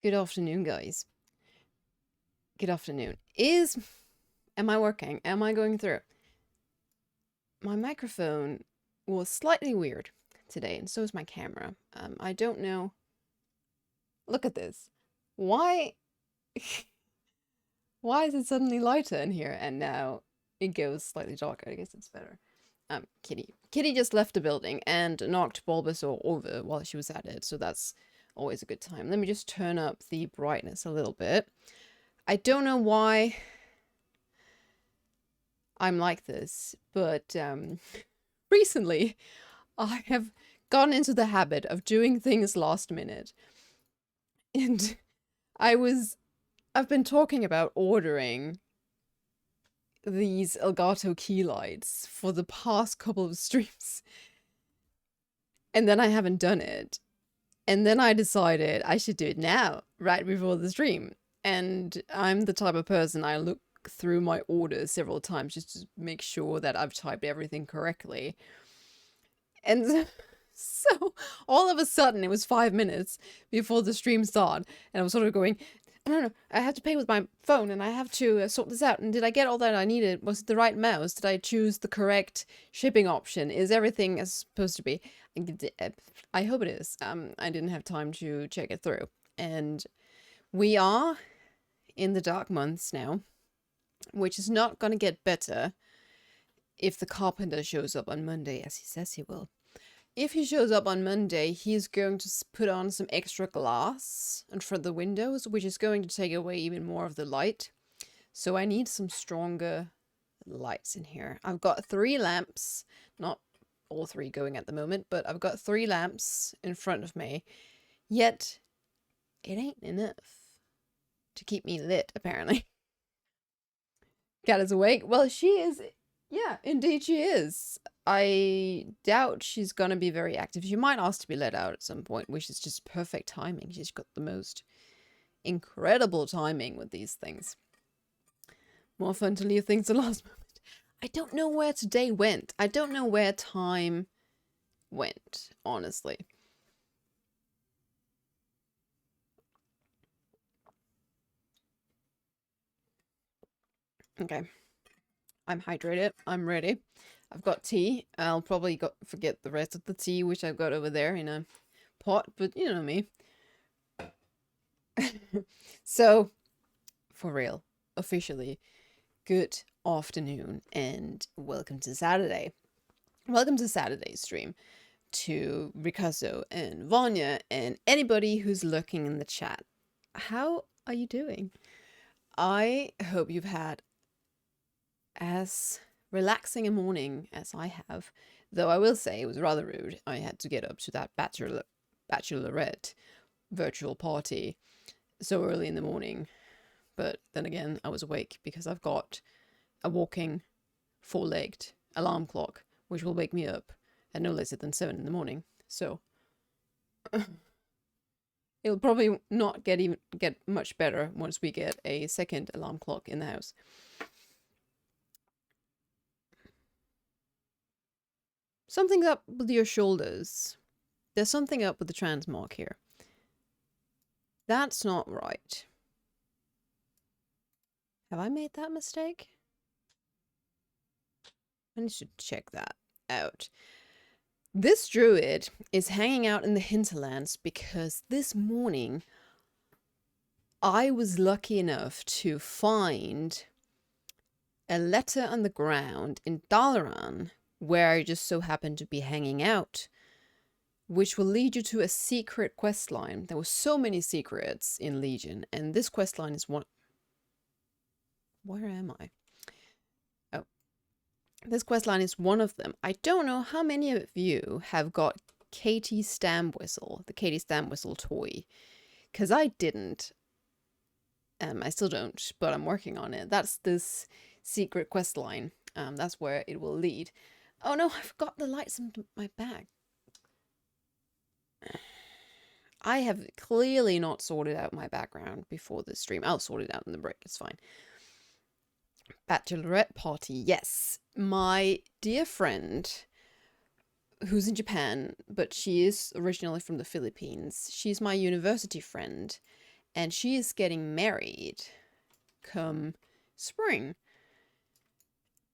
Good afternoon, guys. Good afternoon. Am I working? Am I going through? My microphone was slightly weird today, and so is my camera. I don't know. Look at this. Why? Why is it suddenly lighter in here, and now it goes slightly darker? I guess it's better. Kitty. Kitty just left the building and knocked Bulbasaur over while she was at it, so that's always a good time. Let me just turn up the brightness a little bit. I don't know why I'm like this, but recently I have gotten into the habit of doing things last minute. And I've been talking about ordering these Elgato key lights for the past couple of streams. And then I haven't done it. And then I decided I should do it now, right before the stream. And I'm the type of person, I look through my orders several times just to make sure that I've typed everything correctly. And so all of a sudden it was 5 minutes before the stream started, and I was sort of going, no, I have to pay with my phone and I have to sort this out. And did I get all that I needed? Was it the right mouse? Did I choose the correct shipping option? Is everything as supposed to be? I hope it is. I didn't have time to check it through. And we are in the dark months now, which is not going to get better if the carpenter shows up on Monday, as he says he will. If he shows up on Monday, he's going to put on some extra glass in front of the windows, which is going to take away even more of the light. So I need some stronger lights in here. I've got 3 lamps, not all 3 going at the moment, but I've got 3 lamps in front of me. Yet, it ain't enough to keep me lit, apparently. Cat is awake? Well, she is. Yeah, indeed she is. I doubt she's gonna be very active. She might ask to be let out at some point, which is just perfect timing. She's got the most incredible timing with these things. More fun to leave things to last moment. I don't know where today went. I don't know where time went, honestly. Okay. I'm hydrated. I'm ready. I've got tea. I'll probably forget the rest of the tea, which I've got over there in a pot, but you know me. So, for real, officially, good afternoon and welcome to Saturday. Welcome to Saturday's stream to Ricasso and Vanya and anybody who's lurking in the chat. How are you doing? I hope you've had as relaxing a morning as I have, though I will say it was rather rude. I had to get up to that bachelorette virtual party so early in the morning, but then again I was awake because I've got a walking 4-legged alarm clock which will wake me up at no later than 7 in the morning, so it'll probably not get much better once we get a second alarm clock in the house. Something's up with your shoulders. There's something up with the trans mark here. That's not right. Have I made that mistake? I need to check that out. This druid is hanging out in the hinterlands because this morning I was lucky enough to find a letter on the ground in Dalaran where I just so happened to be hanging out, which will lead you to a secret quest line. There were so many secrets in Legion, and this quest line is one. Where am I? Oh, this quest line is one of them. I don't know how many of you have got Katy Stampwhistle, the Katy Stampwhistle toy, because I didn't. I still don't, but I'm working on it. That's this secret quest line. That's where it will lead. Oh no, I forgot the lights in my bag. I have clearly not sorted out my background before this stream. I'll sort it out in the break, it's fine. Bachelorette party, yes. My dear friend, who's in Japan, but she is originally from the Philippines. She's my university friend. and she is getting married come spring.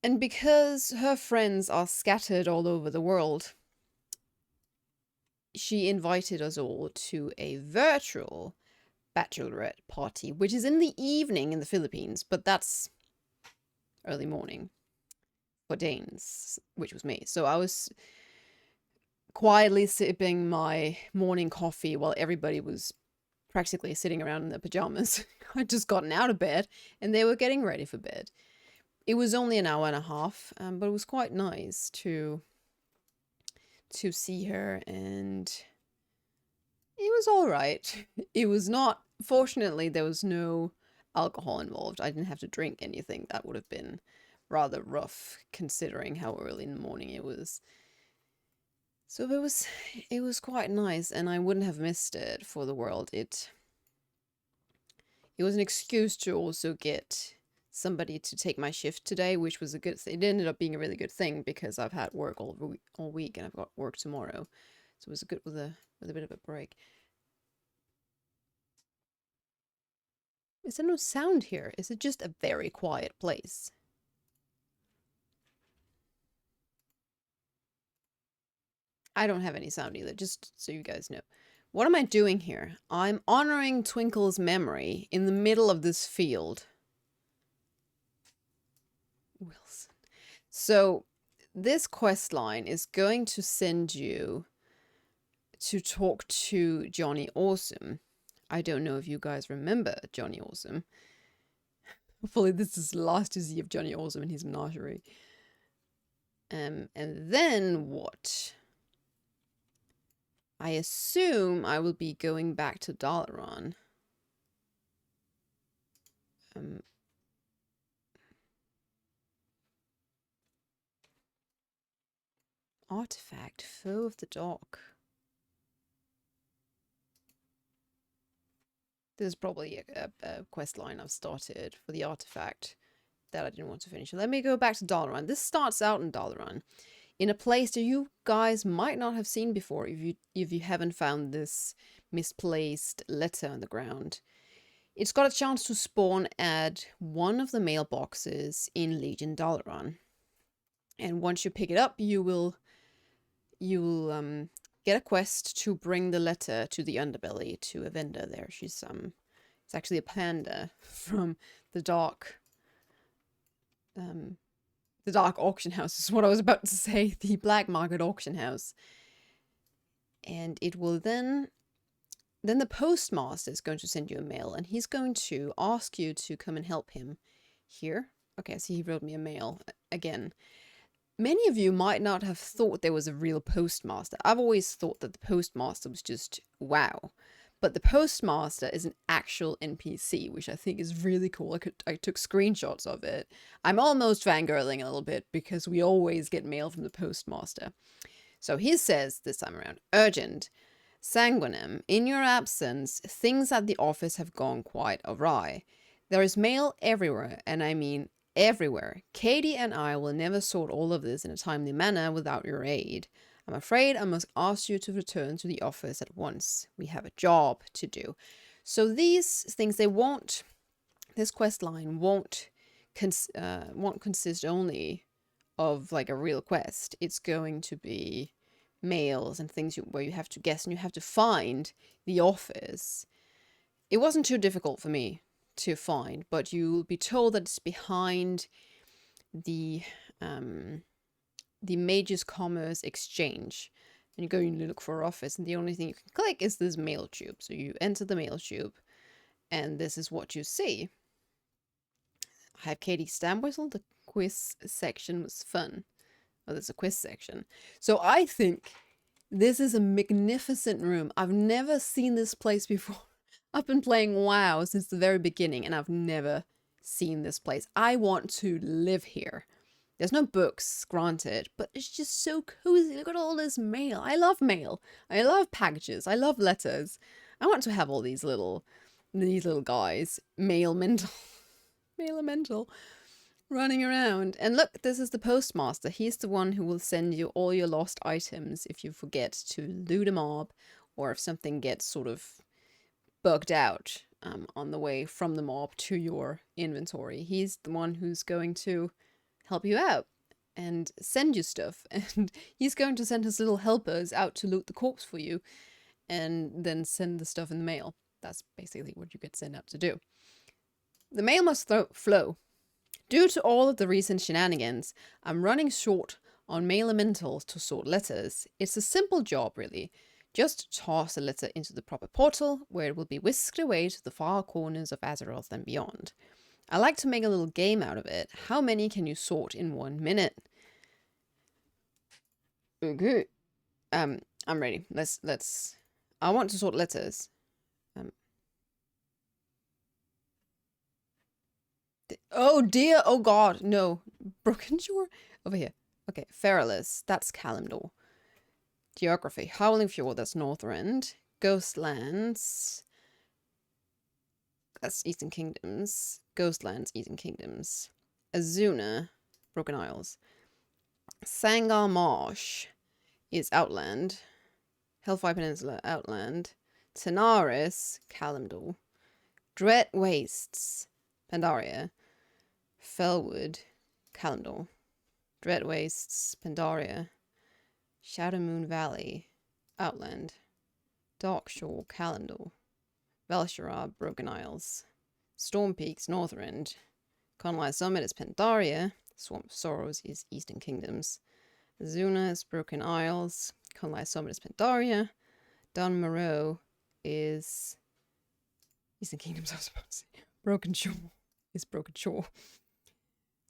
And because her friends are scattered all over the world, she invited us all to a virtual bachelorette party, which is in the evening in the Philippines, but that's early morning for Danes, which was me. So I was quietly sipping my morning coffee while everybody was practically sitting around in their pajamas. I'd just gotten out of bed and they were getting ready for bed. It was only an hour and a half, but it was quite nice to see her, and it was all right. It was not, fortunately, there was no alcohol involved. I didn't have to drink anything. That would have been rather rough considering how early in the morning it was. So it was quite nice, and I wouldn't have missed it for the world. It was an excuse to also get somebody to take my shift today, which was a good thing. It ended up being a really good thing because I've had work all week and I've got work tomorrow. So it was good with a bit of a break. Is there no sound here? Is it just a very quiet place? I don't have any sound either, just so you guys know. What am I doing here? I'm honoring Twinkle's memory in the middle of this field. Wilson. So this quest line is going to send you to talk to Johnny Awesome. I don't know if you guys remember Johnny Awesome. Hopefully this is the last you see of Johnny Awesome in his menagerie. And then what? I assume I will be going back to Dalaran. Artifact, Foe of the Dog. This is probably a quest line I've started for the artifact that I didn't want to finish. Let me go back to Dalaran. This starts out in Dalaran, in a place that you guys might not have seen before if you haven't found this misplaced letter on the ground. It's got a chance to spawn at one of the mailboxes in Legion Dalaran. And once you pick it up, you'll get a quest to bring the letter to the underbelly, to a vendor there. She's it's actually a panda from the dark auction house is what I was about to say, the black market auction house. And it will then the postmaster is going to send you a mail, and he's going to ask you to come and help him here. Okay, so he wrote me a mail again. Many of you might not have thought there was a real postmaster. I've always thought that the postmaster was just WoW. But the postmaster is an actual NPC, which I think is really cool. I took screenshots of it. I'm almost fangirling a little bit because we always get mail from the postmaster. So he says this time around, urgent, Sanguinem, in your absence, things at the office have gone quite awry. There is mail everywhere, and I mean everywhere. Katy and I will never sort all of this in a timely manner without your aid. I'm afraid I must ask you to return to the office at once. We have a job to do. So these things, this quest line won't consist only of like a real quest. It's going to be mails and things where you have to guess and you have to find the office. It wasn't too difficult for me to find, but you'll be told that it's behind the Mages Commerce Exchange, and you go and look for office, and the only thing you can click is this mail tube. So you enter the mail tube, and this is what you see. I have Katy Stampwhistle. The quiz section was fun. Oh, there's a quiz section. So I think this is a magnificent room. I've never seen this place before. I've been playing WoW since the very beginning, and I've never seen this place. I want to live here. There's no books, granted, but it's just so cozy. Look at all this mail. I love mail. I love packages. I love letters. I want to have all these little guys, mail-mental, running around. And look, this is the postmaster. He's the one who will send you all your lost items if you forget to loot a mob, or if something gets sort of bugged out. on the way from the mob to your inventory. He's the one who's going to help you out and send you stuff. And he's going to send his little helpers out to loot the corpse for you and then send the stuff in the mail. That's basically what you get sent out to do. The mail must flow. Due to all of the recent shenanigans, I'm running short on mail elementals to sort letters. It's a simple job, really. Just toss a letter into the proper portal, where it will be whisked away to the far corners of Azeroth and beyond. I like to make a little game out of it. How many can you sort in 1 minute? Okay. I'm ready. Let's. I want to sort letters. Oh dear, oh god, no. Broken Shore? Over here. Okay, Feralus, that's Kalimdor. Geography, Howling Fjord, that's Northrend. Ghostlands, that's Eastern Kingdoms. Ghostlands, Eastern Kingdoms. Azuna, Broken Isles. Sangar Marsh is Outland. Hellfire Peninsula, Outland. Tanaris, Kalimdor. Dread Wastes, Pandaria. Felwood, Kalimdor. Dread Wastes, Pandaria. Shadow Moon Valley, Outland. Darkshore, Kalimdor. Velshara, Broken Isles. Storm Peaks, Northrend. Conlai Summit is Pandaria. Swamp of Sorrows is Eastern Kingdoms. Azuna is Broken Isles. Conlai Summit is Pandaria. Dun Moreau is Eastern Kingdoms, I was supposed to say. Broken Shore is Broken Shore.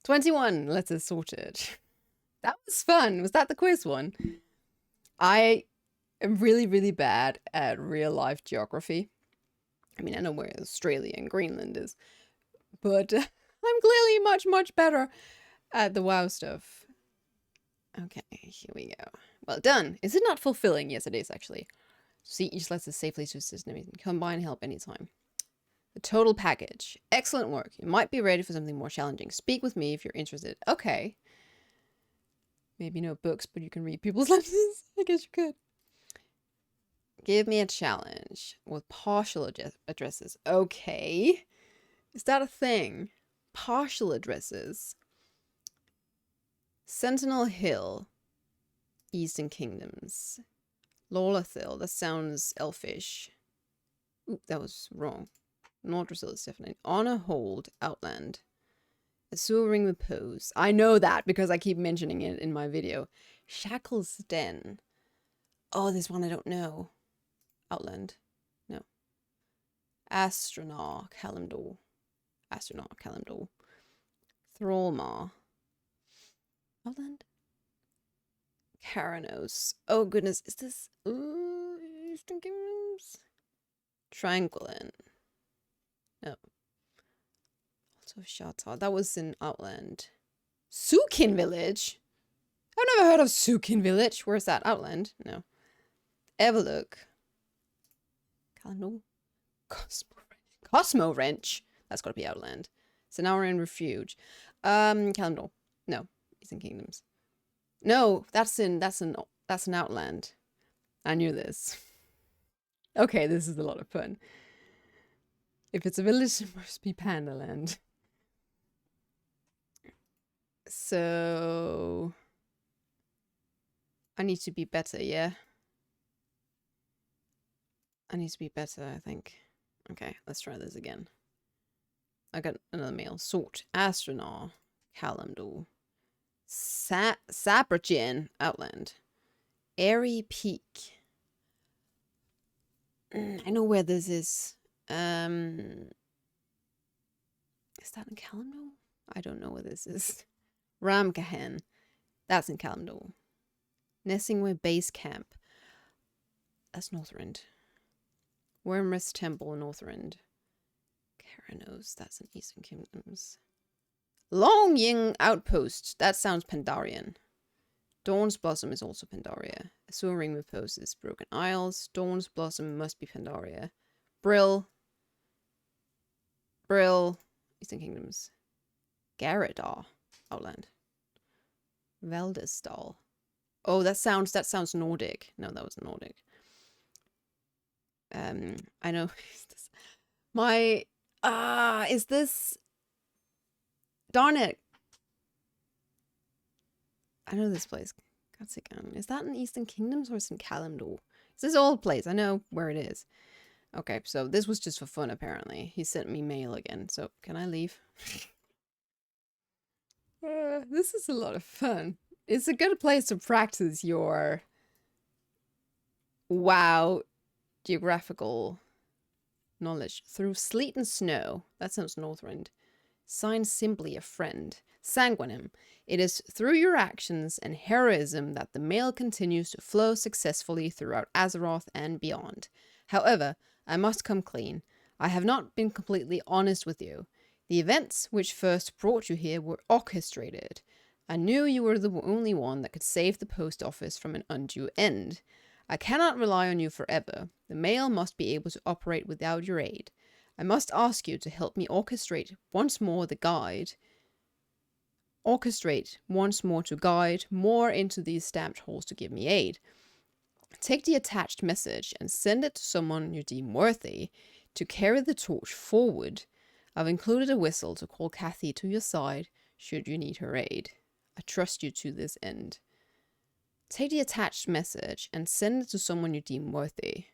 21 letters sorted. That was fun. Was that the quiz one? I am really, really bad at real life geography. I mean, I know where Australia and Greenland is, but I'm clearly much, much better at the WoW stuff. Okay, here we go. Well done. Is it not fulfilling? Yes, it is actually. See each letter safely to assist and everything. Come by and help anytime. The total package. Excellent work. You might be ready for something more challenging. Speak with me if you're interested. Okay. Maybe no books, but you can read people's letters. I guess you could. Give me a challenge with partial addresses. Okay. Is that a thing? Partial addresses. Sentinel Hill, Eastern Kingdoms. Lawlathil, that sounds elfish. Oop, that was wrong. Nordrasil is definitely. Honor Hold, Outland. Azure Ring Repose. I know that because I keep mentioning it in my video. Shackles Den. Oh, there's one I don't know. Outland. No. Astronaut, Kalimdor. Astronaut, Kalimdor. Thrallmar. Outland? Karanos. Oh goodness, is this Eastern Kingdoms? Tranquilin. No. Also Shatar. That was in Outland. Sukin Village? I've never heard of Sukin Village. Where's that? Outland? No. Everlook. Kalimdor. Cosmo Wrench. That's gotta be Outland. Cenarian Refuge. Kalimdor. No. Eastern Kingdoms. No, that's an Outland. I knew this. Okay, this is a lot of fun. If it's a village, it must be Pandaland. So I need to be better, yeah? I need to be better, I think. Okay, let's try this again. I got another mail. Sort. Astronaut. Kalimdor. Sabrachin, Outland. Airy Peak. I know where this is. Is that in Kalimdor? I don't know where this is. Ramkahan. That's in Kalimdor. Nessingway Base Camp. That's Northrend. Wormrest Temple, Northrend. Karanos. That's in Eastern Kingdoms. Long Ying Outpost. That sounds Pandarian. Dawn's Blossom is also Pandaria. Azure Ring Repose is Broken Isles. Dawn's Blossom must be Pandaria. Brill. Eastern Kingdoms. Garadar. Outland. Veldestal. Oh, that sounds Nordic. No, that was Nordic. I know. My, is this, darn it. I know this place. Katsigan. Is that in Eastern Kingdoms or St. Kalimdor? It's this old place. I know where it is. Okay, so this was just for fun, apparently. He sent me mail again, so can I leave? This is a lot of fun. It's a good place to practice your wow geographical knowledge. Through sleet and snow. That sounds Northrend. Sign simply a friend. Sanguinem. It is through your actions and heroism that the mail continues to flow successfully throughout Azeroth and beyond. However, I must come clean. I have not been completely honest with you. The events which first brought you here were orchestrated. I knew you were the only one that could save the post office from an undue end. I cannot rely on you forever. The mail must be able to operate without your aid. I must ask you to help me orchestrate once more to guide more into these stamped holes to give me aid. Take the attached message and send it to someone you deem worthy to carry the torch forward. I've included a whistle to call Katy to your side should you need her aid. I trust you to this end. Take the attached message and send it to someone you deem worthy.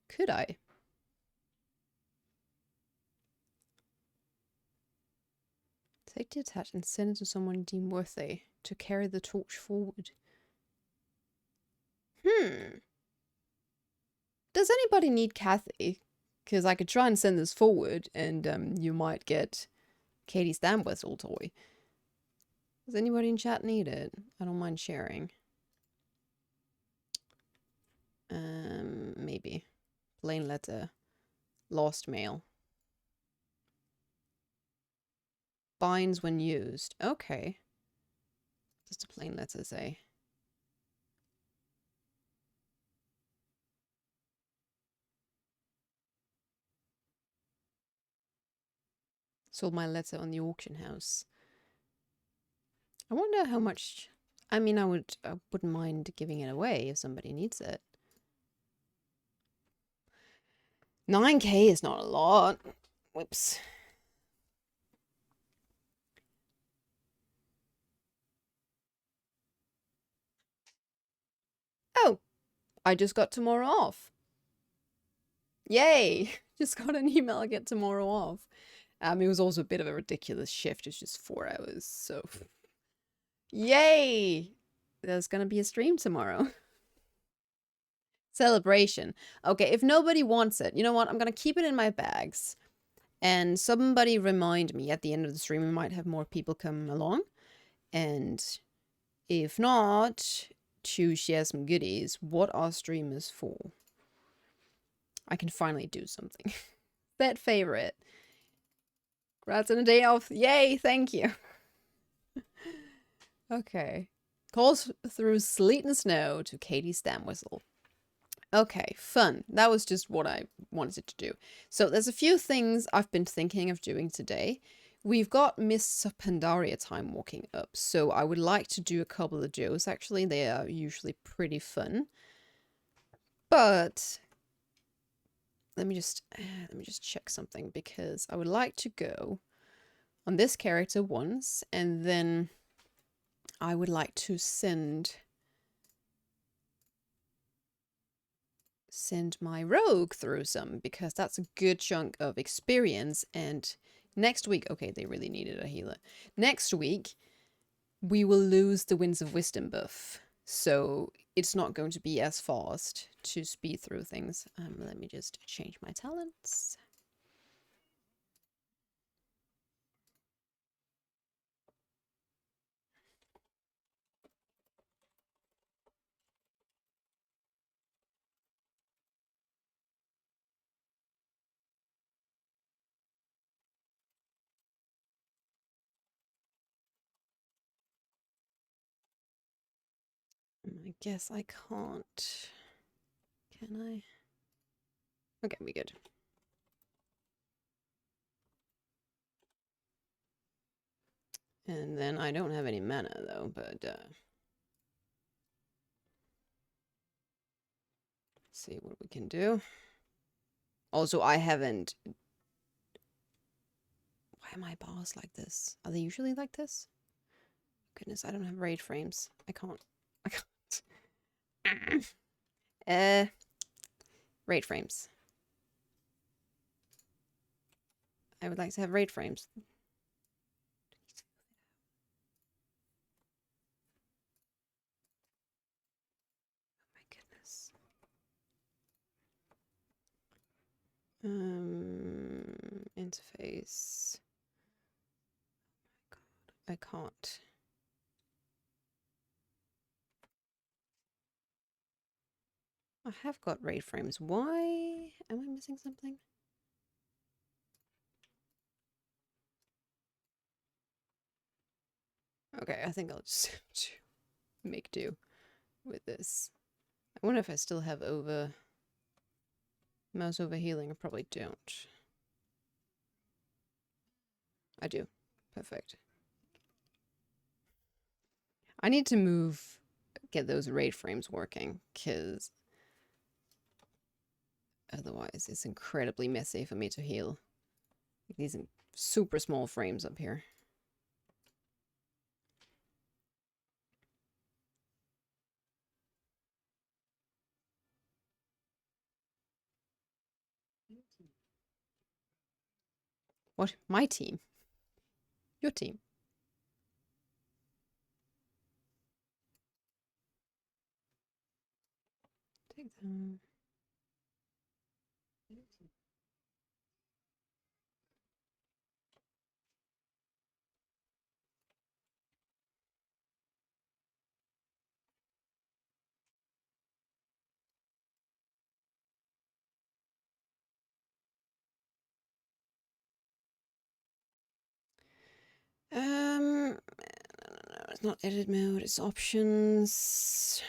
Could I? Take the attached and send it to someone you deem worthy to carry the torch forward. Does anybody need Katy? Because I could try and send this forward and you might get Katy's Stampwhistle toy. Does anybody in chat need it? I don't mind sharing. Maybe. Plain letter. Lost mail. Binds when used. Okay. Just a plain letter say. Sold my letter on the auction house. I wonder how much. I mean, I wouldn't mind giving it away if somebody needs it. 9k is not a lot. Whoops. Oh, I just got tomorrow off. Yay! Just got an email, I get tomorrow off. It was also a bit of a ridiculous shift. It's just 4 hours, so... Yay! There's gonna be a stream tomorrow. Celebration. Okay, if nobody wants it, you know what? I'm gonna keep it in my bags. And somebody remind me at the end of the stream. We might have more people come along. And if not, to share some goodies. What are streamers for? I can finally do something. That favorite. Congrats on a day off. Yay, thank you. Okay. Calls through sleet and snow to Katy's Stampwhistle. Okay, fun. That was just what I wanted to do. So there's a few things I've been thinking of doing today. We've got Miss Pandaria time walking up, so I would like to do a couple of Joes. Actually, they are usually pretty fun. But let me just check something, because I would like to go on this character once, and then I would like to send my rogue through some, because that's a good chunk of experience. And next week, okay, they really needed a healer. Next week, we will lose the Winds of Wisdom buff, so it's not going to be as fast to speed through things. Let me just change my talents. I guess I can't. Can I? Okay, we good. And then I don't have any mana though, but see what we can do. Also, I haven't... Why are my bars like this? Are they usually like this? Goodness, I don't have raid frames. I can't. Raid frames. I would like to have raid frames. Oh my goodness. Interface. Oh my god, I can't. I have got raid frames. Why am I missing something? Okay, I think I'll just make do with this. I wonder if I still have mouse over healing. I probably don't. I do. Perfect. I need to get those raid frames working, because otherwise it's incredibly messy for me to heal. These super small frames up here. What? My team? Your team? Take them. No, it's not edit mode, it's options.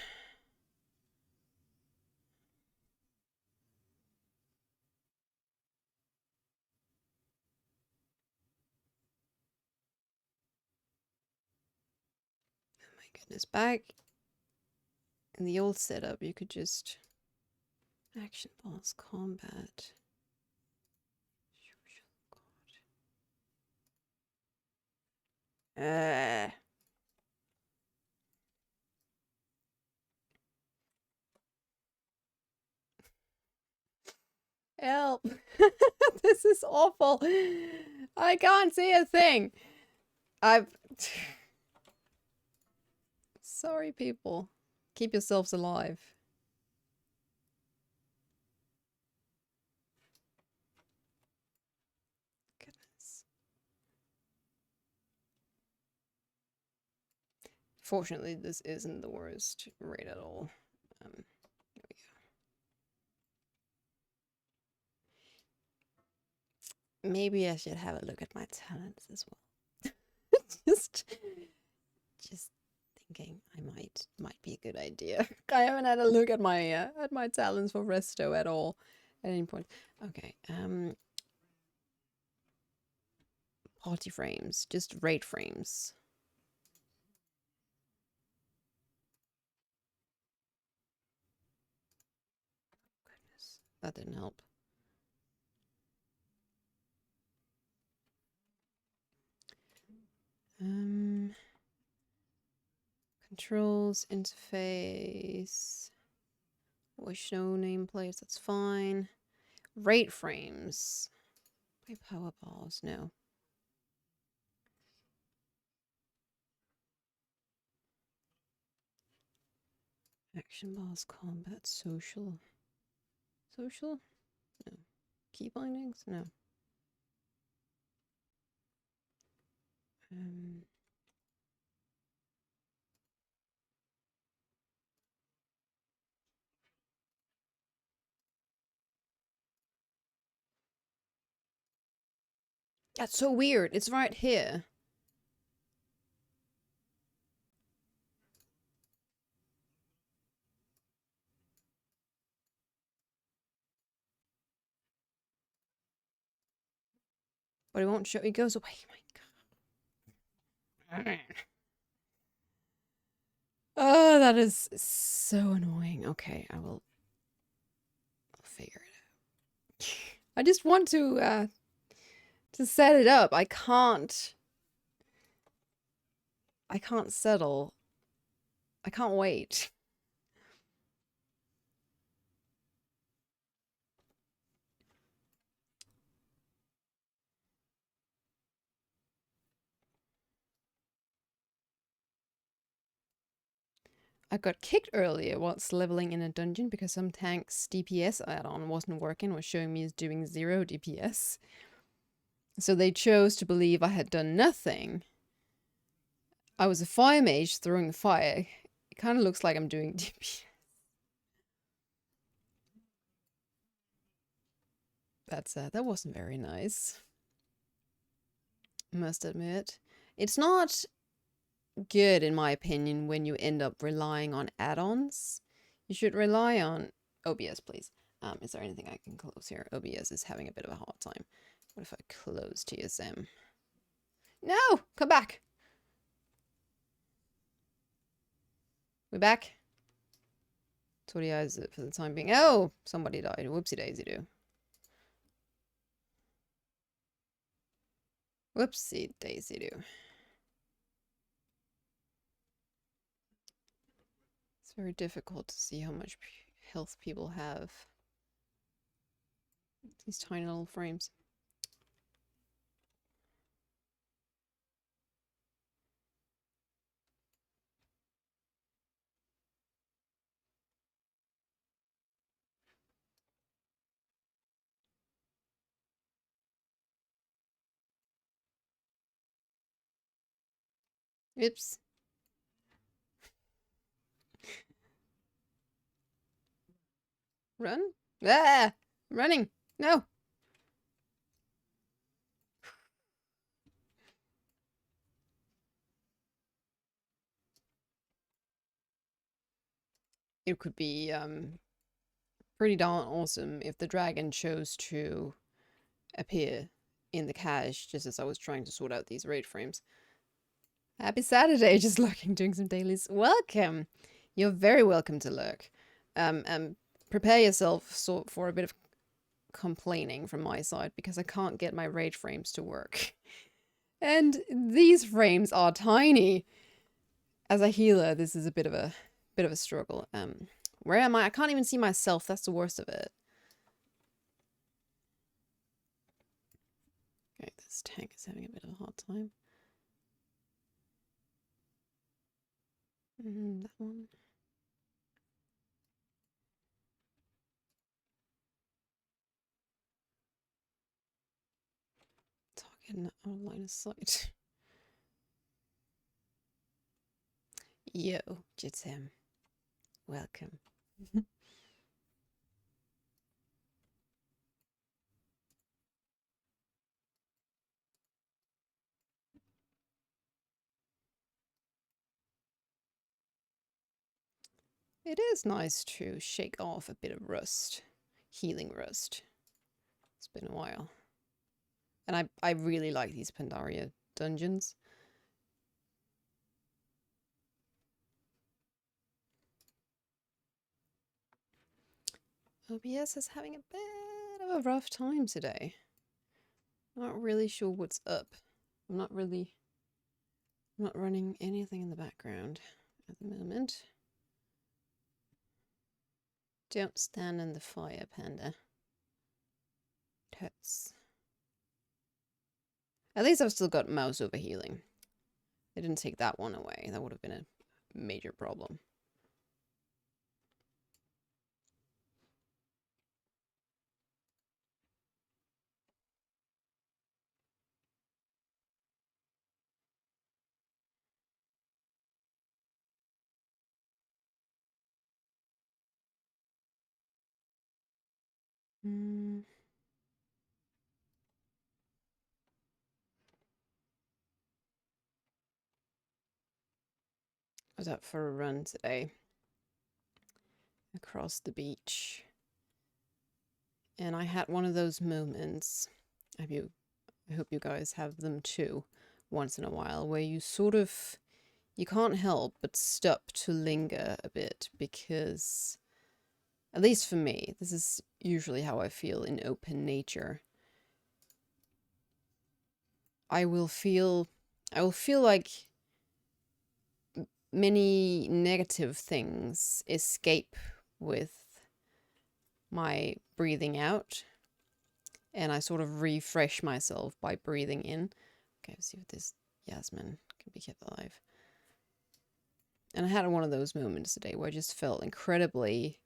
Oh my goodness, back in the old setup, you could just action balls, combat. Help! This is awful. I can't see a thing. Sorry, people. Keep yourselves alive. Goodness. Fortunately, this isn't the worst raid at all. There we go. Maybe I should have a look at my talents as well. just thinking I might be a good idea. I haven't had a look at my talents for resto at all at any point. Okay, party frames, just raid frames. Goodness, that didn't help. Controls, interface, wish no nameplates, that's fine. Rate frames. Play power balls, no. Action bars, combat, social. Social? No. Key bindings? No. That's so weird. It's right here. But it won't show. It goes away. My god. Oh, that is so annoying. Okay, I will figure it out. I just want to set it up. I can't settle. I can't wait. I got kicked earlier whilst leveling in a dungeon because some tank's DPS add-on wasn't working, was showing me as doing 0 DPS. So they chose to believe I had done nothing. I was a fire mage throwing fire. It kind of looks like I'm doing DPS. That wasn't very nice. Must admit. It's not good, in my opinion, when you end up relying on add-ons. You should rely on OBS, please. Is there anything I can close here? OBS is having a bit of a hard time. What if I close TSM? No! Come back! We're back? Sorry, eyes for the time being. Oh! Somebody died. Whoopsie daisy do. Whoopsie daisy do. It's very difficult to see how much health people have. These tiny little frames. Oops. Run? Ah! I'm running! No! It could be pretty darn awesome if the dragon chose to appear in the cache just as I was trying to sort out these raid frames. Happy Saturday, just lurking, doing some dailies. Welcome! You're very welcome to lurk. Prepare yourself for a bit of complaining from my side because I can't get my raid frames to work. And these frames are tiny. As a healer, this is a bit of a struggle. Where am I? I can't even see myself. That's the worst of it. Okay, this tank is having a bit of a hard time. That one. Target not out of line of sight. Yo, Jitsam. Welcome. It is nice to shake off a bit of rust. Healing rust. It's been a while. And I really like these Pandaria dungeons. OBS is having a bit of a rough time today. Not really sure what's up. I'm not running anything in the background at the moment. Don't stand in the fire, Panda. It hurts. At least I've still got mouse overhealing. They didn't take that one away. That would have been a major problem. I was out for a run today across the beach, and I had one of those moments. I hope you guys have them too, once in a while, where you can't help but stop to linger a bit because At least for me. This is usually how I feel in open nature. I will feel like many negative things escape with my breathing out. And I sort of refresh myself by breathing in. Okay, let's see if this Yasmin can be kept alive. And I had one of those moments today where I just felt incredibly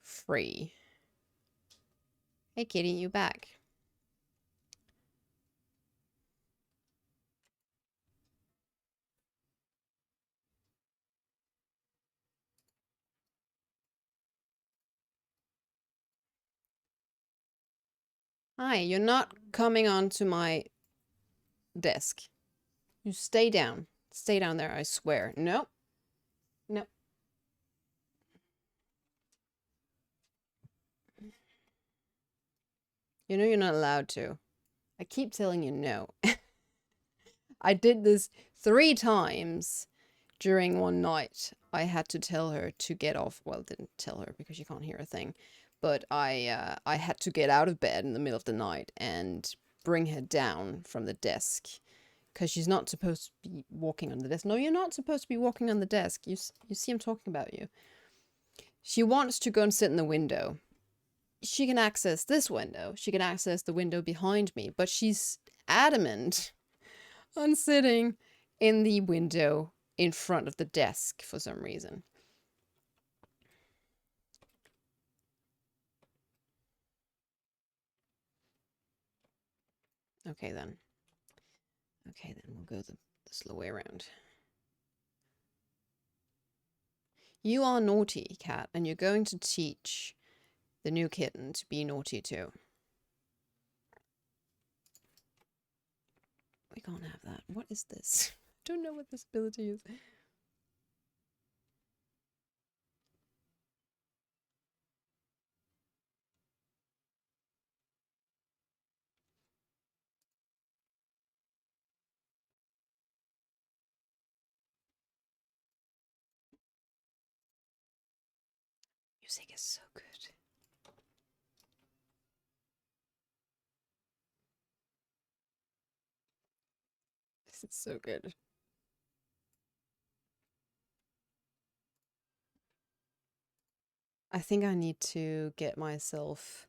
free. Hey Katy, you back? Hi, you're not coming onto my desk. You stay down. Stay down there, I swear. Nope. Nope. You know you're not allowed to. I keep telling you no. I did this 3 times during one night. I had to tell her to get off. Well, didn't tell her because you can't hear a thing. But I had to get out of bed in the middle of the night and bring her down from the desk. Because she's not supposed to be walking on the desk. No, you're not supposed to be walking on the desk. You see I'm talking about you. She wants to go and sit in the window. She can access this window. She can access the window behind me. But she's adamant on sitting in the window in front of the desk for some reason. Okay then. Okay then, we'll go the slow way around. You are naughty, cat, and you're going to teach the new kitten to be naughty too. We can't have that. What is this? I don't know what this ability is. Music is so good. This is so good. I think I need to get myself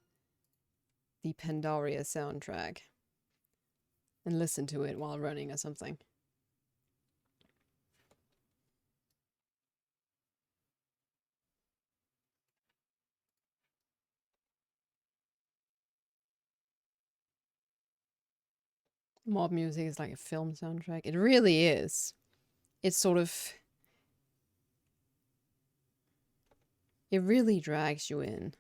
the Pandaria soundtrack and listen to it while running or something. Mob music is like a film soundtrack. It really is. It's sort of... It really drags you in.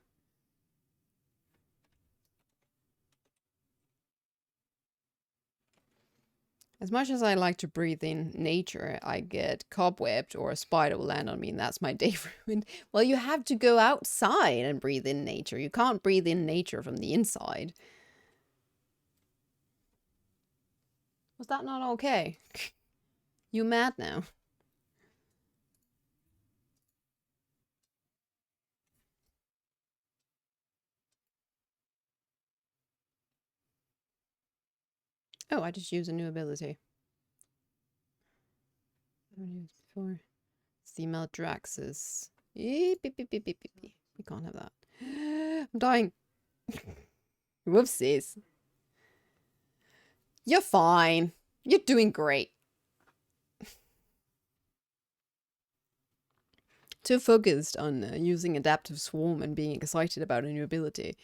As much as I like to breathe in nature, I get cobwebbed or a spider will land on me and that's my day ruined. Well, you have to go outside and breathe in nature. You can't breathe in nature from the inside. Was that not okay? You mad now? Oh, I just used a new ability. I haven't used before. It's the Meldrax's. We can't have that. I'm dying. Whoopsies. You're fine. You're doing great. Too focused on using Adaptive Swarm and being excited about a new ability.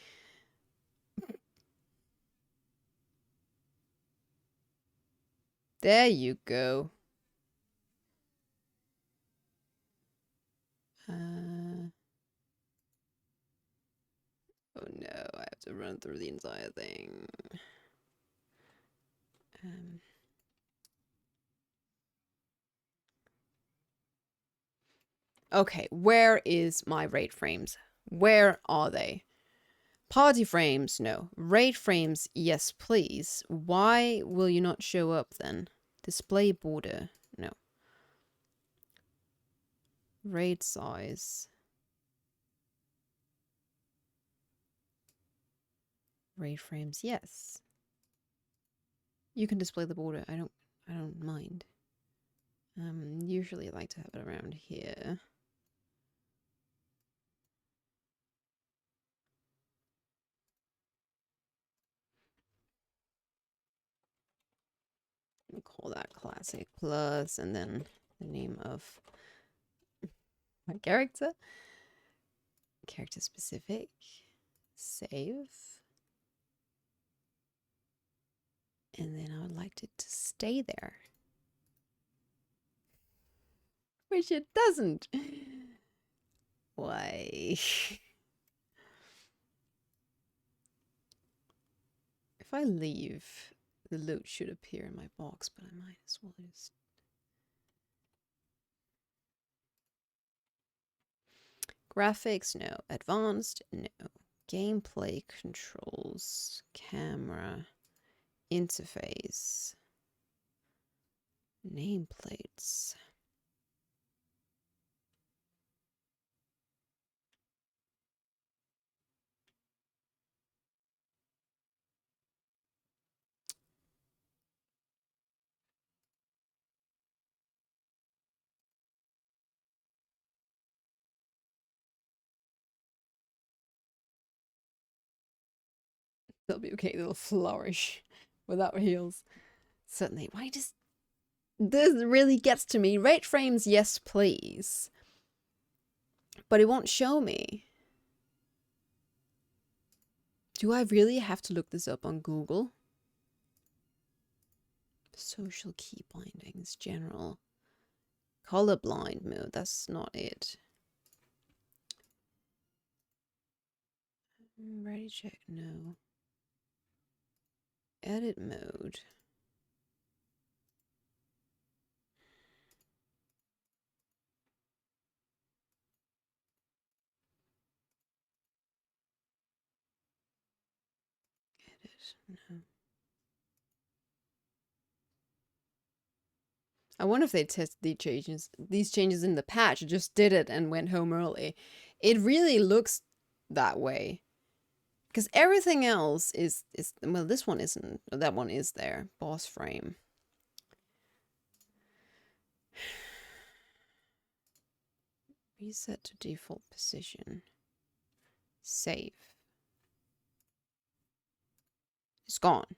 There you go. Oh no, I have to run through the entire thing. Okay, where is my raid frames? Where are they? Party frames, no. Raid frames, yes please. Why will you not show up then? Display border, no. Raid size. Raid frames, yes. You can display the border. I don't mind. Usually I like to have it around here. We'll call that classic plus, and then the name of my character. Character specific. Save. And then I would like it to stay there. Which it doesn't. Why? If I leave, the loot should appear in my box, but I might as well just... Graphics, no. Advanced, no. Gameplay controls, camera, interface, nameplates. They'll be okay, they'll flourish without heals. Certainly. Why does... This really gets to me. Rate frames, yes please. But it won't show me. Do I really have to look this up on Google? Social key bindings, general. Colorblind mode, that's not it. Ready check, no. Edit mode. Edit, no. I wonder if they tested these changes in the patch. Just did it and went home early. It really looks that way. Because everything else is well, this one isn't. That one is there. Boss frame. Reset to default position. Save. It's gone.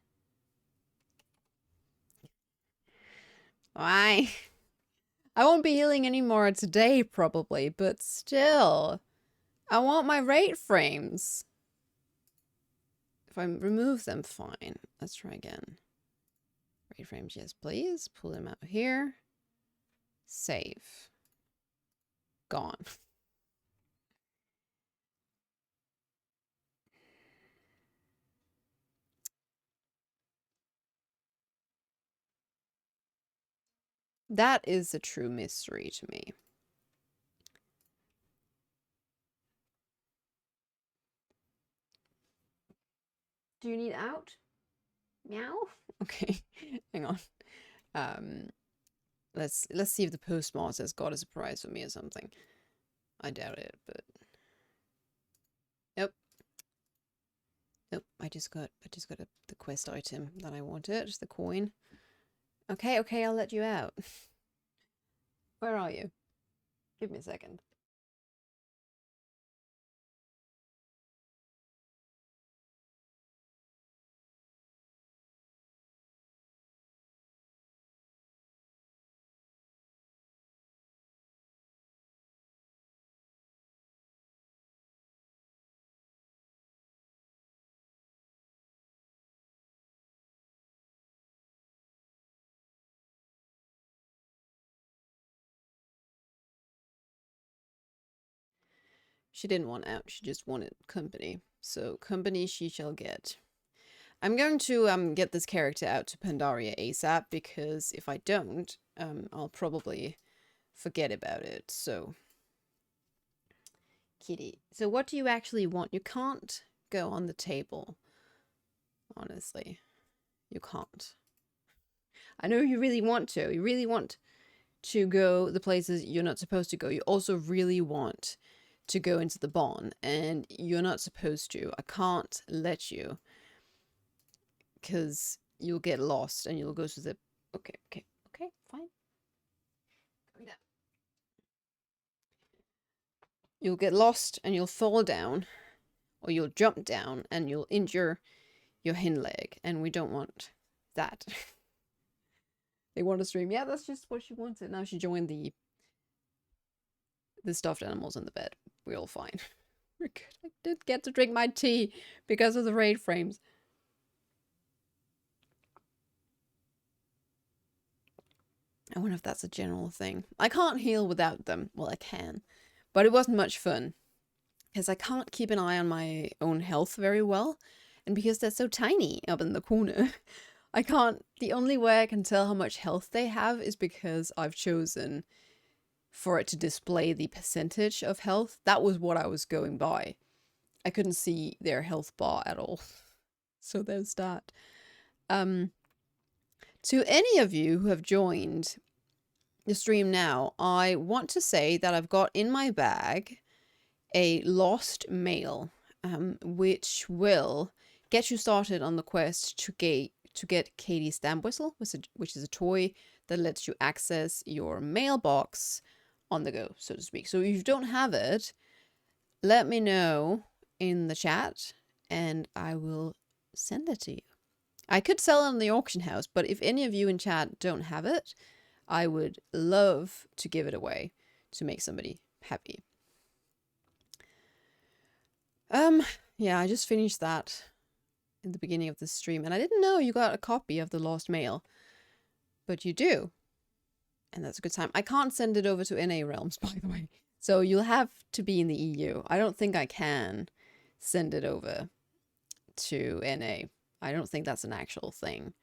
Why? I won't be healing anymore today, probably, but still. I want my rate frames. If I remove them, fine. Let's try again. Rate frames, yes, please. Pull them out here. Save. Gone. That is a true mystery to me. Do you need out? Meow? Okay, hang on. Let's see if the postmaster's got a surprise for me or something. I doubt it, but nope. Nope, I just got the quest item that I wanted, the coin. Okay, I'll let you out. Where are you? Give me a second. She didn't want out, she just wanted company. So company she shall get. I'm going to get this character out to Pandaria ASAP, because if I don't, I'll probably forget about it. So Kitty, so what do you actually want? You can't go on the table. Honestly, you can't. I know you really want to. You really want to go the places you're not supposed to go. You also really want to go into the barn, and you're not supposed to. I can't let you. because you'll get lost and you'll go to the... Okay, fine. Going down. You'll get lost and you'll fall down, or you'll jump down and you'll injure your hind leg, and we don't want that. They want to stream. Yeah, that's just what she wanted. Now she joined the stuffed animals in the bed. We're all fine. We're good. I did get to drink my tea because of the raid frames. I wonder if that's a general thing. I can't heal without them. Well, I can. But it wasn't much fun. Because I can't keep an eye on my own health very well. And because they're so tiny up in the corner, I can't... The only way I can tell how much health they have is because I've chosen for it to display the percentage of health. That was what I was going by. I couldn't see their health bar at all. So there's that. To any of you who have joined the stream now, I want to say that I've got in my bag a lost mail, which will get you started on the quest to get Katy's Stampwhistle, which is a toy that lets you access your mailbox on the go, so to speak. So if you don't have it, let me know in the chat and I will send it to you. I could sell it on the auction house, but if any of you in chat don't have it, I would love to give it away to make somebody happy. Yeah, I just finished that in the beginning of the stream, and I didn't know you got a copy of the Lost Mail, but you do. And that's a good time. I can't send it over to NA realms, by the way. So you'll have to be in the EU. I don't think I can send it over to NA. I don't think that's an actual thing.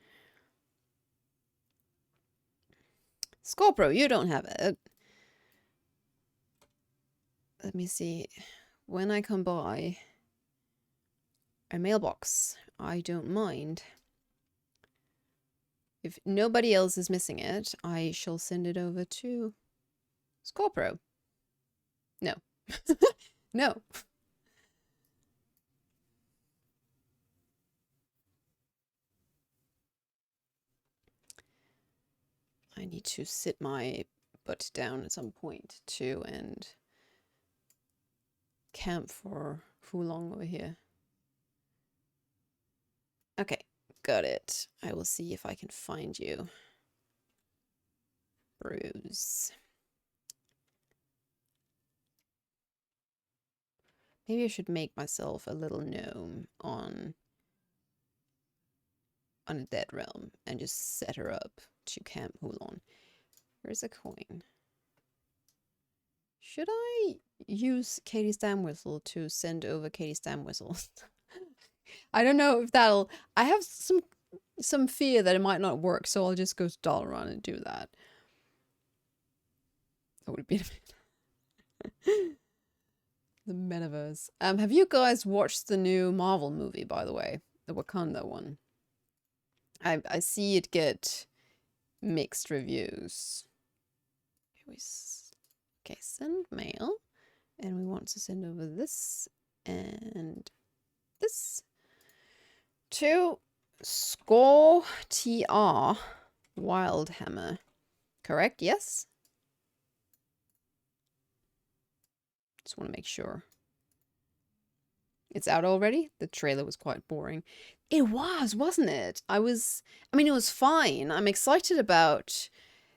Scorpro, you don't have it. Let me see. When I come by a mailbox, I don't mind. If nobody else is missing it, I shall send it over to Scorpro. No. No. I need to sit my butt down at some point too and camp for long over here. Okay, got it. I will see if I can find you. Bruise. Maybe I should make myself a little gnome on a dead realm and just set her up to camp Hulon. Where's a coin? Should I use Katy's Stampwhistle to send over Katy's Stampwhistle? I don't know if that'll... I have some fear that it might not work, so I'll just go to Dalaran and do that. That would be the metaverse. Have you guys watched the new Marvel movie, by the way? The Wakanda one. I see it get mixed reviews. Okay, send mail. And we want to send over this and this to Score TR Wildhammer. Correct? Yes? Just want to make sure. It's out already? The trailer was quite boring. It was, wasn't it? I mean, it was fine. I'm excited about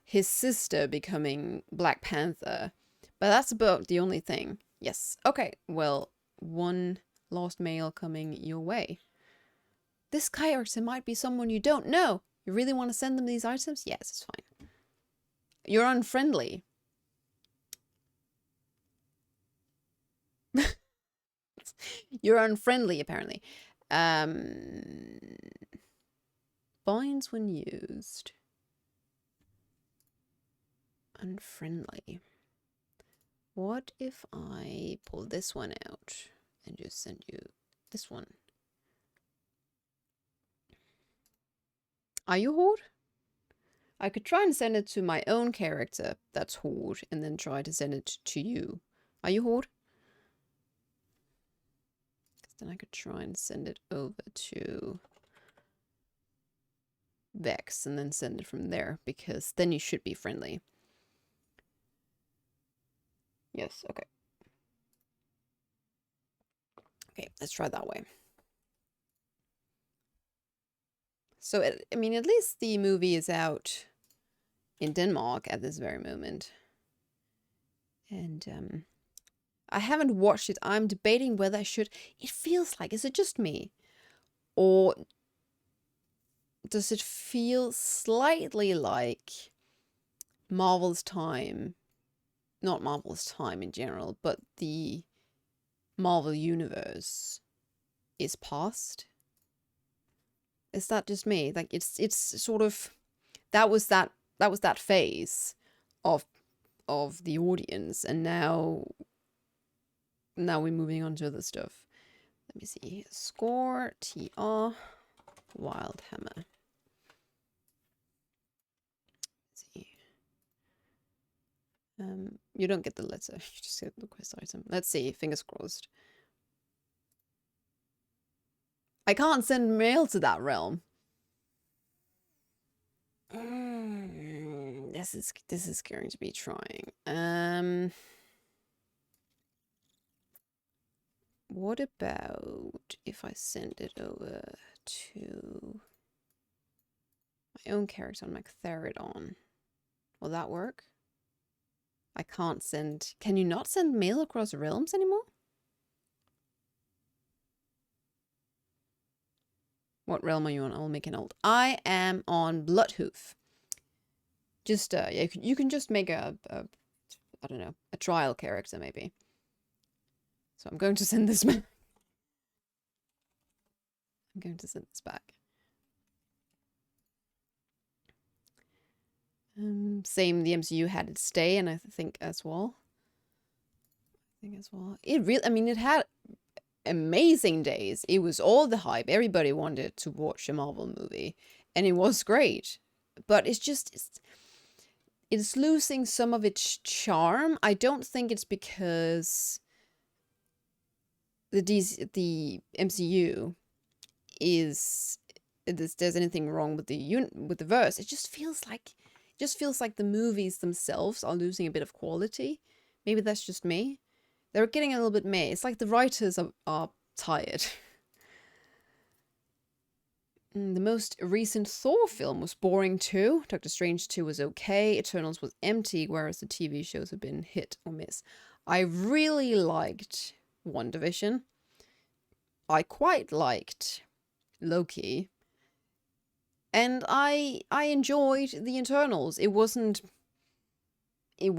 his sister becoming Black Panther. But that's about the only thing. Yes. Okay. Well, one lost mail coming your way. This character might be someone you don't know. You really want to send them these items? Yes, it's fine. You're unfriendly. You're unfriendly, apparently. Binds when used. Unfriendly. What if I pull this one out and just send you this one? Are you Horde? I could try and send it to my own character that's Horde and then try to send it to you. Are you Horde? Then I could try and send it over to Vex and then send it from there, because then you should be friendly. Yes, okay. Okay, let's try that way. So, I mean, at least the movie is out in Denmark at this very moment. And, I haven't watched it. I'm debating whether I should. It feels like, is it just me? Or does it feel slightly like Marvel's time? Not Marvel's time in general, but the Marvel universe is past. Is that just me? Like it's sort of that was that phase of the audience, and now we're moving on to other stuff. Let me see. Score TR Wildhammer. Let's see. You don't get the letter. You just get the quest item. Let's see. Fingers crossed. I can't send mail to that realm. This is going to be trying. What about if I send it over to my own character on Mactheridon? Will that work? I can't send. Can you not send mail across realms anymore? What realm are you on? I'll make an alt. I am on Bloodhoof. Just yeah, you can just make a I don't know, a trial character maybe. So I'm going to send this back. I'm going to send this back. Same, the MCU had its day, and I think as well. It really, I mean, it had amazing days. It was all the hype. Everybody wanted to watch a Marvel movie, and it was great. But it's losing some of its charm. I don't think it's because the MCU is there's anything wrong with the verse. It just feels like the movies themselves are losing a bit of quality. Maybe that's just me. They're getting a little bit meh. It's like the writers are tired. The most recent Thor film was boring too. Doctor Strange 2 was okay. Eternals was empty, whereas the TV shows have been hit or miss. I really liked WandaVision. I quite liked Loki. And I enjoyed the Eternals. It wasn't a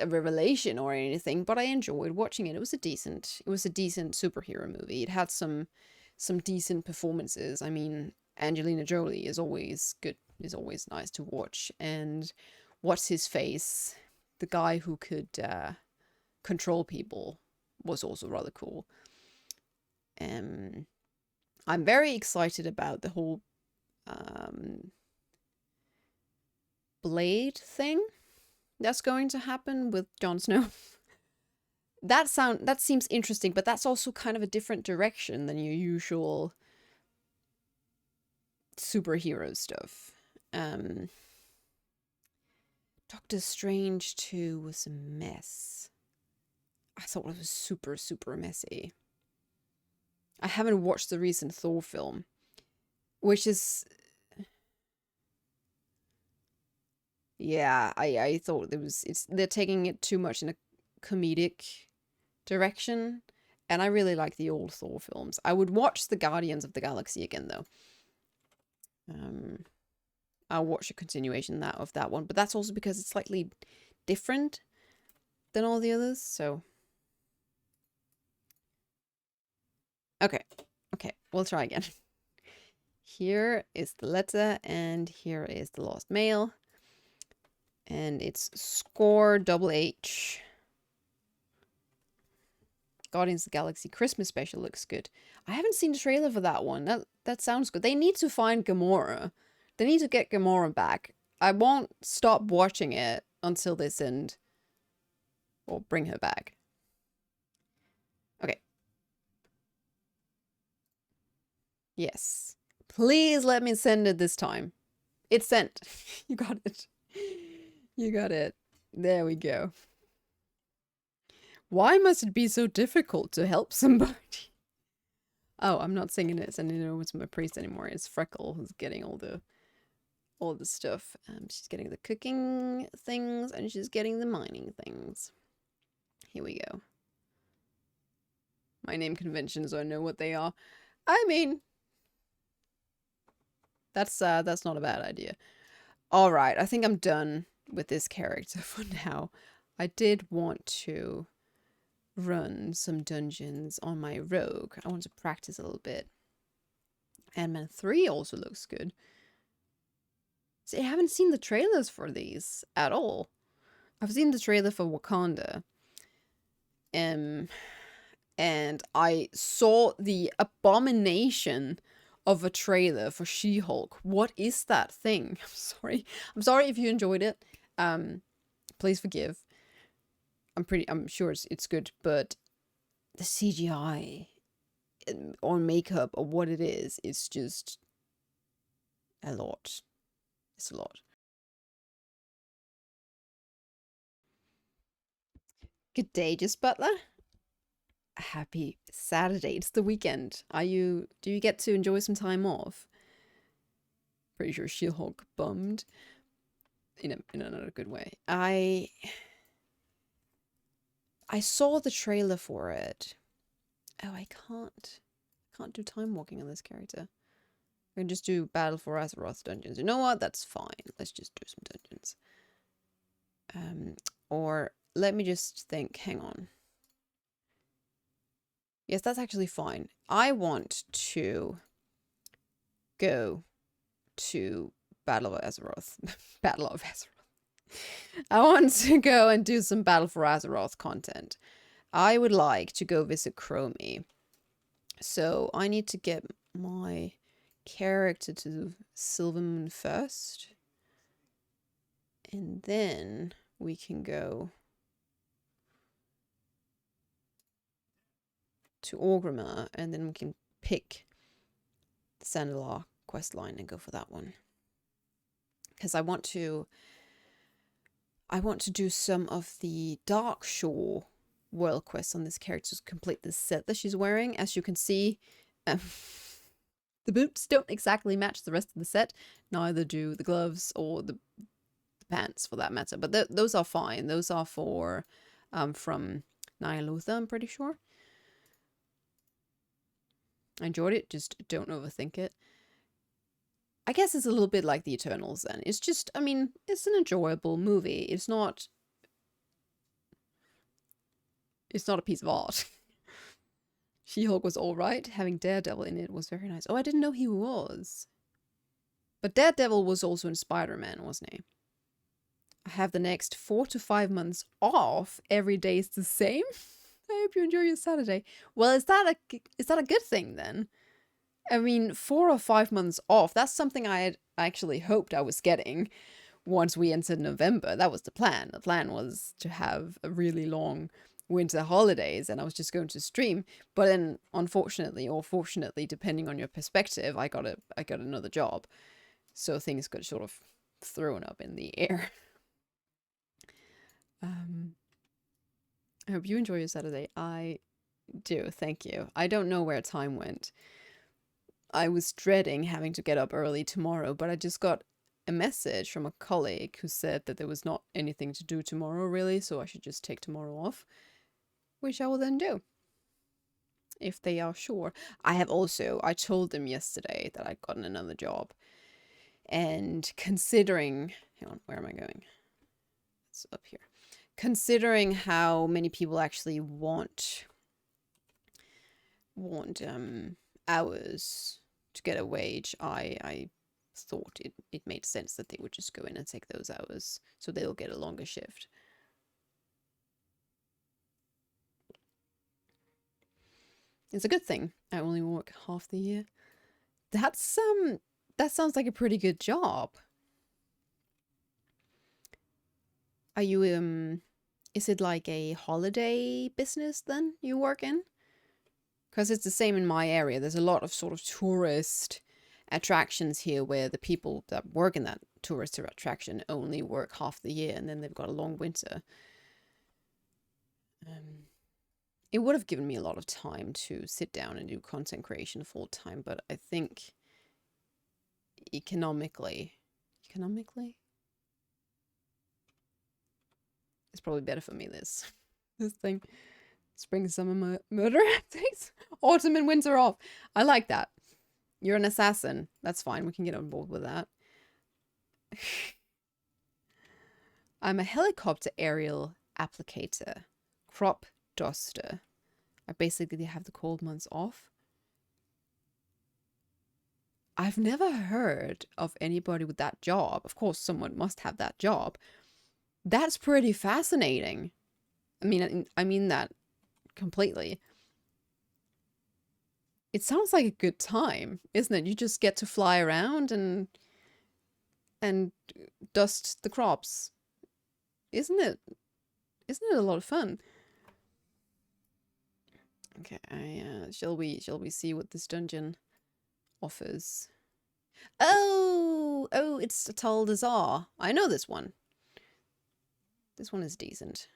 revelation or anything, but I enjoyed watching it. It was a decent superhero movie. It had some decent performances. I mean, Angelina Jolie is always good, is always nice to watch. And what's his face? The guy who could control people was also rather cool. I'm very excited about the whole Blade thing that's going to happen with Jon Snow. That seems interesting, but that's also kind of a different direction than your usual superhero stuff. Doctor Strange 2 was a mess. I thought it was super, super messy. I haven't watched the recent Thor film, which is... Yeah, I thought they're taking it too much in a comedic direction, and I really like the old Thor films. I would watch the Guardians of the Galaxy again, though. I'll watch a continuation of that one, but that's also because it's slightly different than all the others, so... Okay, we'll try again. Here is the letter, and here is the lost mail. And it's score double H. Guardians of the Galaxy Christmas special looks good. I haven't seen the trailer for that one. That sounds good. They need to find Gamora. They need to get Gamora back. I won't stop watching it until they send or bring her back. Okay. Yes. Please let me send it this time. It's sent. You got it. You got it. There we go. Why must it be so difficult to help somebody? Oh, I'm not singing it, and you know it's my priest anymore. It's Freckle who's getting all the stuff. She's getting the cooking things, and she's getting the mining things. Here we go. My name conventions, so I know what they are. I mean, that's not a bad idea. All right, I think I'm done with this character for now. I did want to run some dungeons on my rogue. I want to practice a little bit. Ant-Man 3 also looks good. See, I haven't seen the trailers for these at all. I've seen the trailer for Wakanda. And I saw the abomination of a trailer for She-Hulk. What is that thing? I'm sorry. I'm sorry if you enjoyed it. Please forgive. I'm sure it's good, but the CGI or makeup or what it is just a lot. It's a lot. Good day, Just Butler. Happy Saturday. It's the weekend. Do you get to enjoy some time off? Pretty sure She-Hulk bummed. In another good way. I saw the trailer for it. Oh, I can't do time walking on this character. I can just do Battle for Azeroth dungeons. You know what? That's fine. Let's just do some dungeons. Or let me just think. Hang on. Yes, that's actually fine. I want to go to Battle of Azeroth. Battle of Azeroth. I want to go and do some Battle for Azeroth content. I would like to go visit Chromie. So I need to get my character to Silvermoon first. And then we can go to Orgrimmar, and then we can pick the Sandalar quest line and go for that one. Because I want to do some of the Darkshore world quests on this character to complete the set that she's wearing. As you can see, the boots don't exactly match the rest of the set. Neither do the gloves or the pants, for that matter. But those are fine. Those are for from Nyalotha, I'm pretty sure. I enjoyed it. Just don't overthink it. I guess it's a little bit like the Eternals then. It's just, I mean, it's an enjoyable movie. It's not a piece of art. She-Hulk was alright. Having Daredevil in it was very nice. Oh, I didn't know he was. But Daredevil was also in Spider-Man, wasn't he? I have the next 4 to 5 months off. Every day is the same. I hope you enjoy your Saturday. Well, is that a good thing then? I mean, 4 or 5 months off, that's something I had actually hoped I was getting once we entered November. That was the plan. The plan was to have a really long winter holidays, and I was just going to stream. But then, unfortunately, or fortunately, depending on your perspective, I got another job. So things got sort of thrown up in the air. I hope you enjoy your Saturday. I do, thank you. I don't know where time went. I was dreading having to get up early tomorrow, but I just got a message from a colleague who said that there was not anything to do tomorrow really, so I should just take tomorrow off, which I will then do, if they are sure. I told them yesterday that I'd gotten another job, and considering, hang on, where am I going? It's up here. Considering how many people actually want hours to get a wage, I thought it made sense that they would just go in and take those hours, so they'll get a longer shift. It's a good thing I only work half the year. That sounds like a pretty good job. Are you is it like a holiday business then you work in? Because it's the same in my area. There's a lot of sort of tourist attractions here where the people that work in that tourist attraction only work half the year and then they've got a long winter. It would have given me a lot of time to sit down and do content creation full time, but I think economically, it's probably better for me this thing. Spring, summer, murder updates. Autumn and winter off. I like that. You're an assassin. That's fine. We can get on board with that. I'm a helicopter aerial applicator. Crop duster. I basically have the cold months off. I've never heard of anybody with that job. Of course, someone must have that job. That's pretty fascinating. I mean that completely. It sounds like a good time, isn't it? You just get to fly around and dust the crops. Isn't it a lot of fun? Okay, shall we see what this dungeon offers? Oh, it's Atoll d'Azar. I know this one. This one is decent.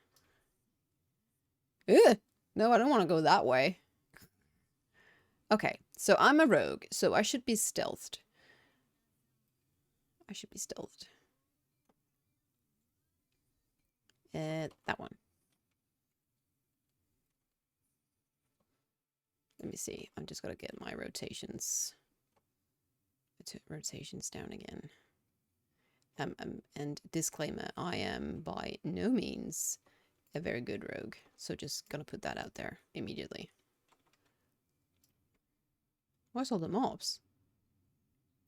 Ugh! No, I don't want to go that way. Okay, so I'm a rogue, so I should be stealthed. That one. Let me see. I'm just gonna get my rotations down again. And disclaimer, I am by no means a very good rogue, so just gonna put that out there immediately. What's all the mobs?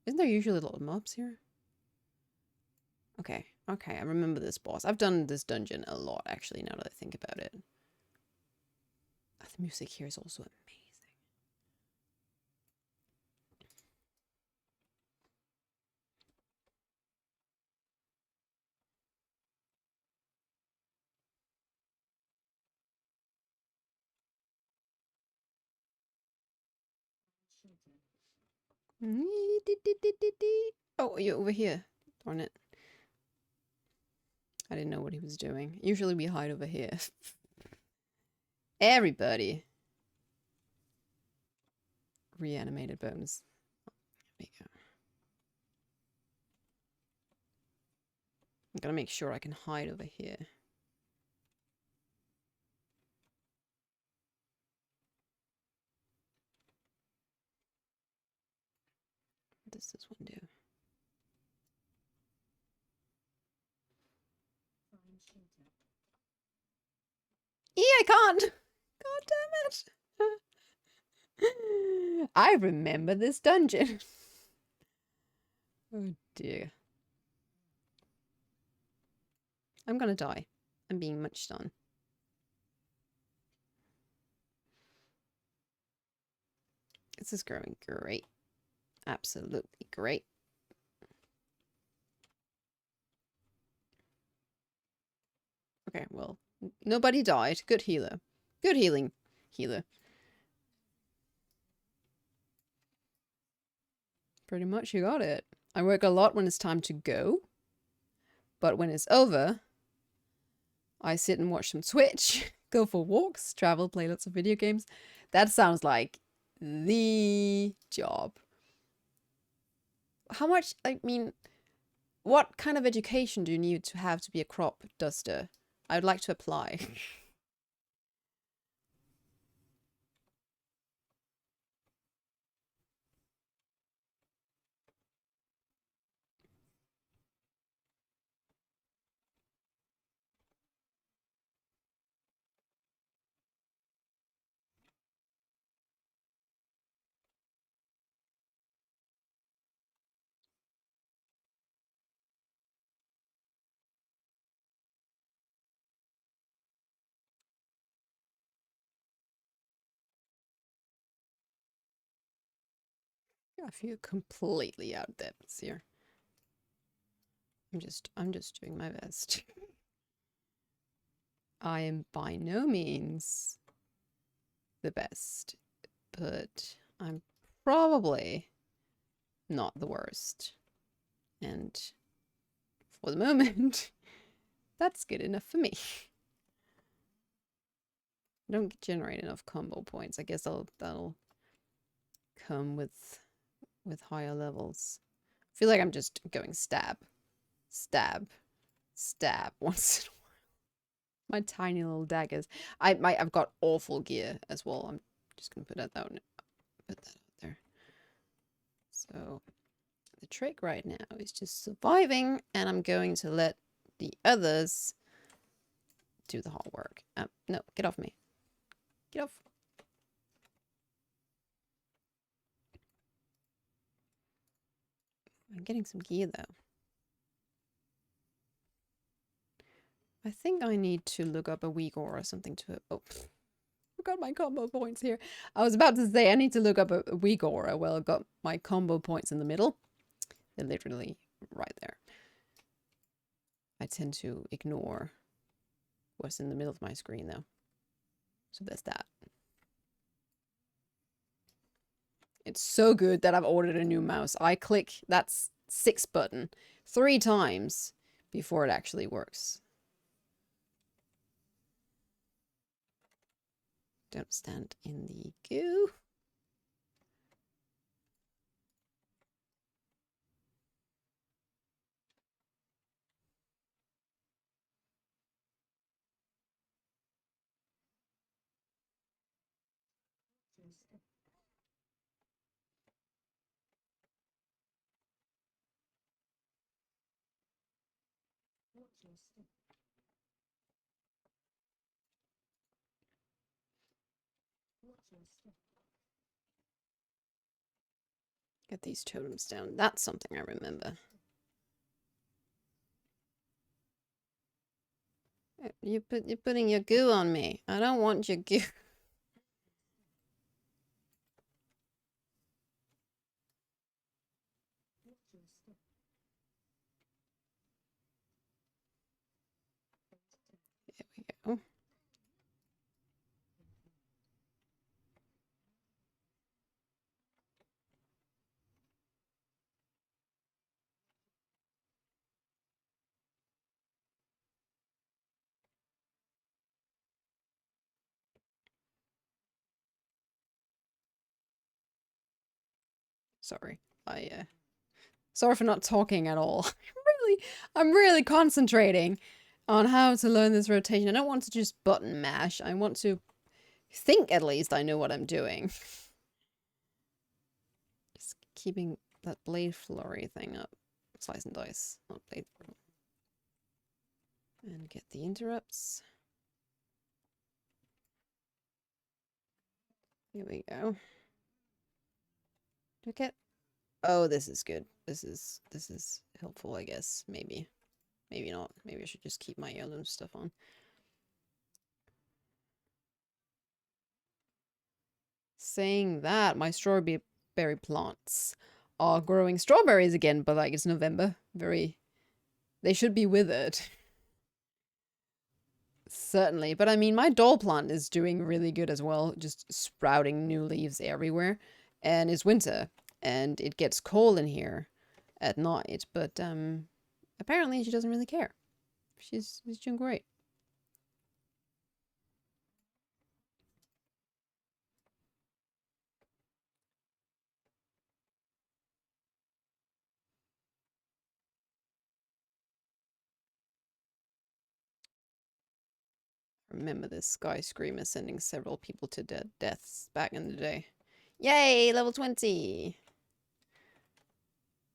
Isn't there usually a lot of mobs here? Okay, I remember this boss. I've done this dungeon a lot, actually, now that I think about it. Oh, the music here is also amazing. Oh, you're over here. Darn it. I didn't know what he was doing. Usually we hide over here. Everybody. Reanimated bones. There you go. I'm gonna make sure I can hide over here. What does this one do? I can't! God damn it! I remember this dungeon. Oh dear. I'm gonna die. I'm being munched on. This is growing great. Absolutely great. Okay, well, nobody died. Good healer. Good healing healer. Pretty much you got it. I work a lot when it's time to go. But when it's over, I sit and watch some Twitch, go for walks, travel, play lots of video games. That sounds like the job. How much, I mean, what kind of education do you need to have to be a crop duster? I would like to apply. I feel completely out of depth here. I'm just doing my best. I am by no means the best, but I'm probably not the worst. And for the moment, that's good enough for me. I don't generate enough combo points. I guess that'll come with higher levels. I feel like I'm just going stab, stab, stab once in a while. My tiny little daggers. I've got awful gear as well. I'm just gonna put that out there. So the trick right now is just surviving, and I'm going to let the others do the hard work. No, get off me. Get off. I'm getting some gear though. I think I need to look up a weak aura or something to... Oh, I got my combo points here. I was about to say I need to look up a weak aura. Well, I've got my combo points in the middle. They're literally right there. I tend to ignore what's in the middle of my screen though. So there's that. It's so good that I've ordered a new mouse. I click that 6 button 3 times before it actually works. Don't stand in the goo. Get these totems down. That's something I remember. You're putting your goo on me. I don't want your goo. There we go. Sorry. Sorry for not talking at all. I'm really concentrating on how to learn this rotation. I don't want to just button mash. I want to think at least I know what I'm doing. Just keeping that blade flurry thing up. Slice and dice, not blade flurry. And get the interrupts. Here we go. Do I get... Oh, this is good. This is helpful, I guess. Maybe. Maybe not. Maybe I should just keep my heirloom stuff on. Saying that, my strawberry plants are growing strawberries again, but like it's November. They should be withered. Certainly. But I mean, my doll plant is doing really good as well. Just sprouting new leaves everywhere. And it's winter. And it gets cold in here at night. But apparently she doesn't really care. She's doing great. Remember this Sky Screamer sending several people to deaths back in the day. Yay! Level 20!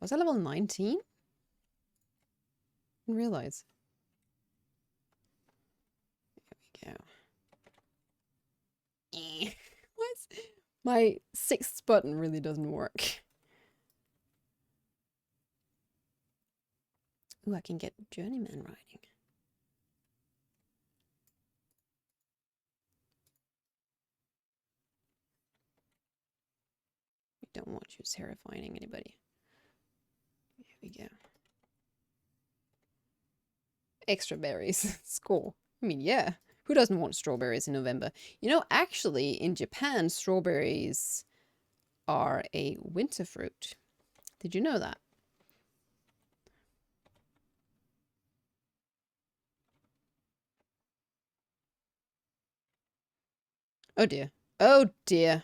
Was that level 19? I didn't realize. There we go. What? My 6th button really doesn't work. Ooh, I can get Journeyman riding. Don't want you terrifying anybody. Here we go. Extra berries. Score. I mean, yeah. Who doesn't want strawberries in November? You know, actually, in Japan, strawberries are a winter fruit. Did you know that? Oh dear. Oh dear.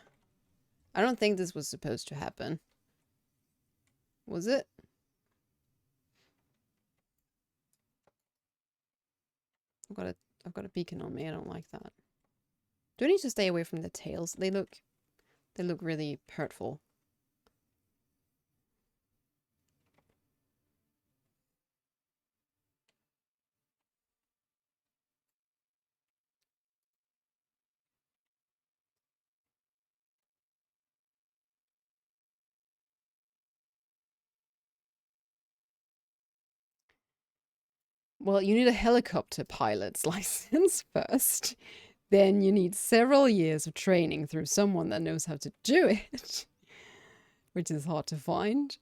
I don't think this was supposed to happen. Was it? I've got a beacon on me. I don't like that. Do I need to stay away from the tails? They look really hurtful. Well, you need a helicopter pilot's license first. Then you need several years of training through someone that knows how to do it, which is hard to find.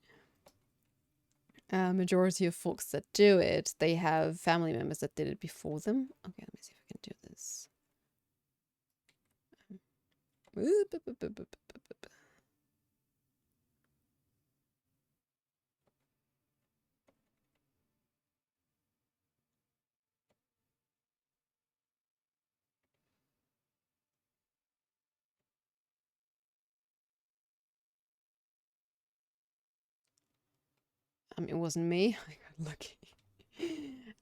Majority of folks that do it, they have family members that did it before them. Okay, let me see if I can do this. It wasn't me. I got lucky.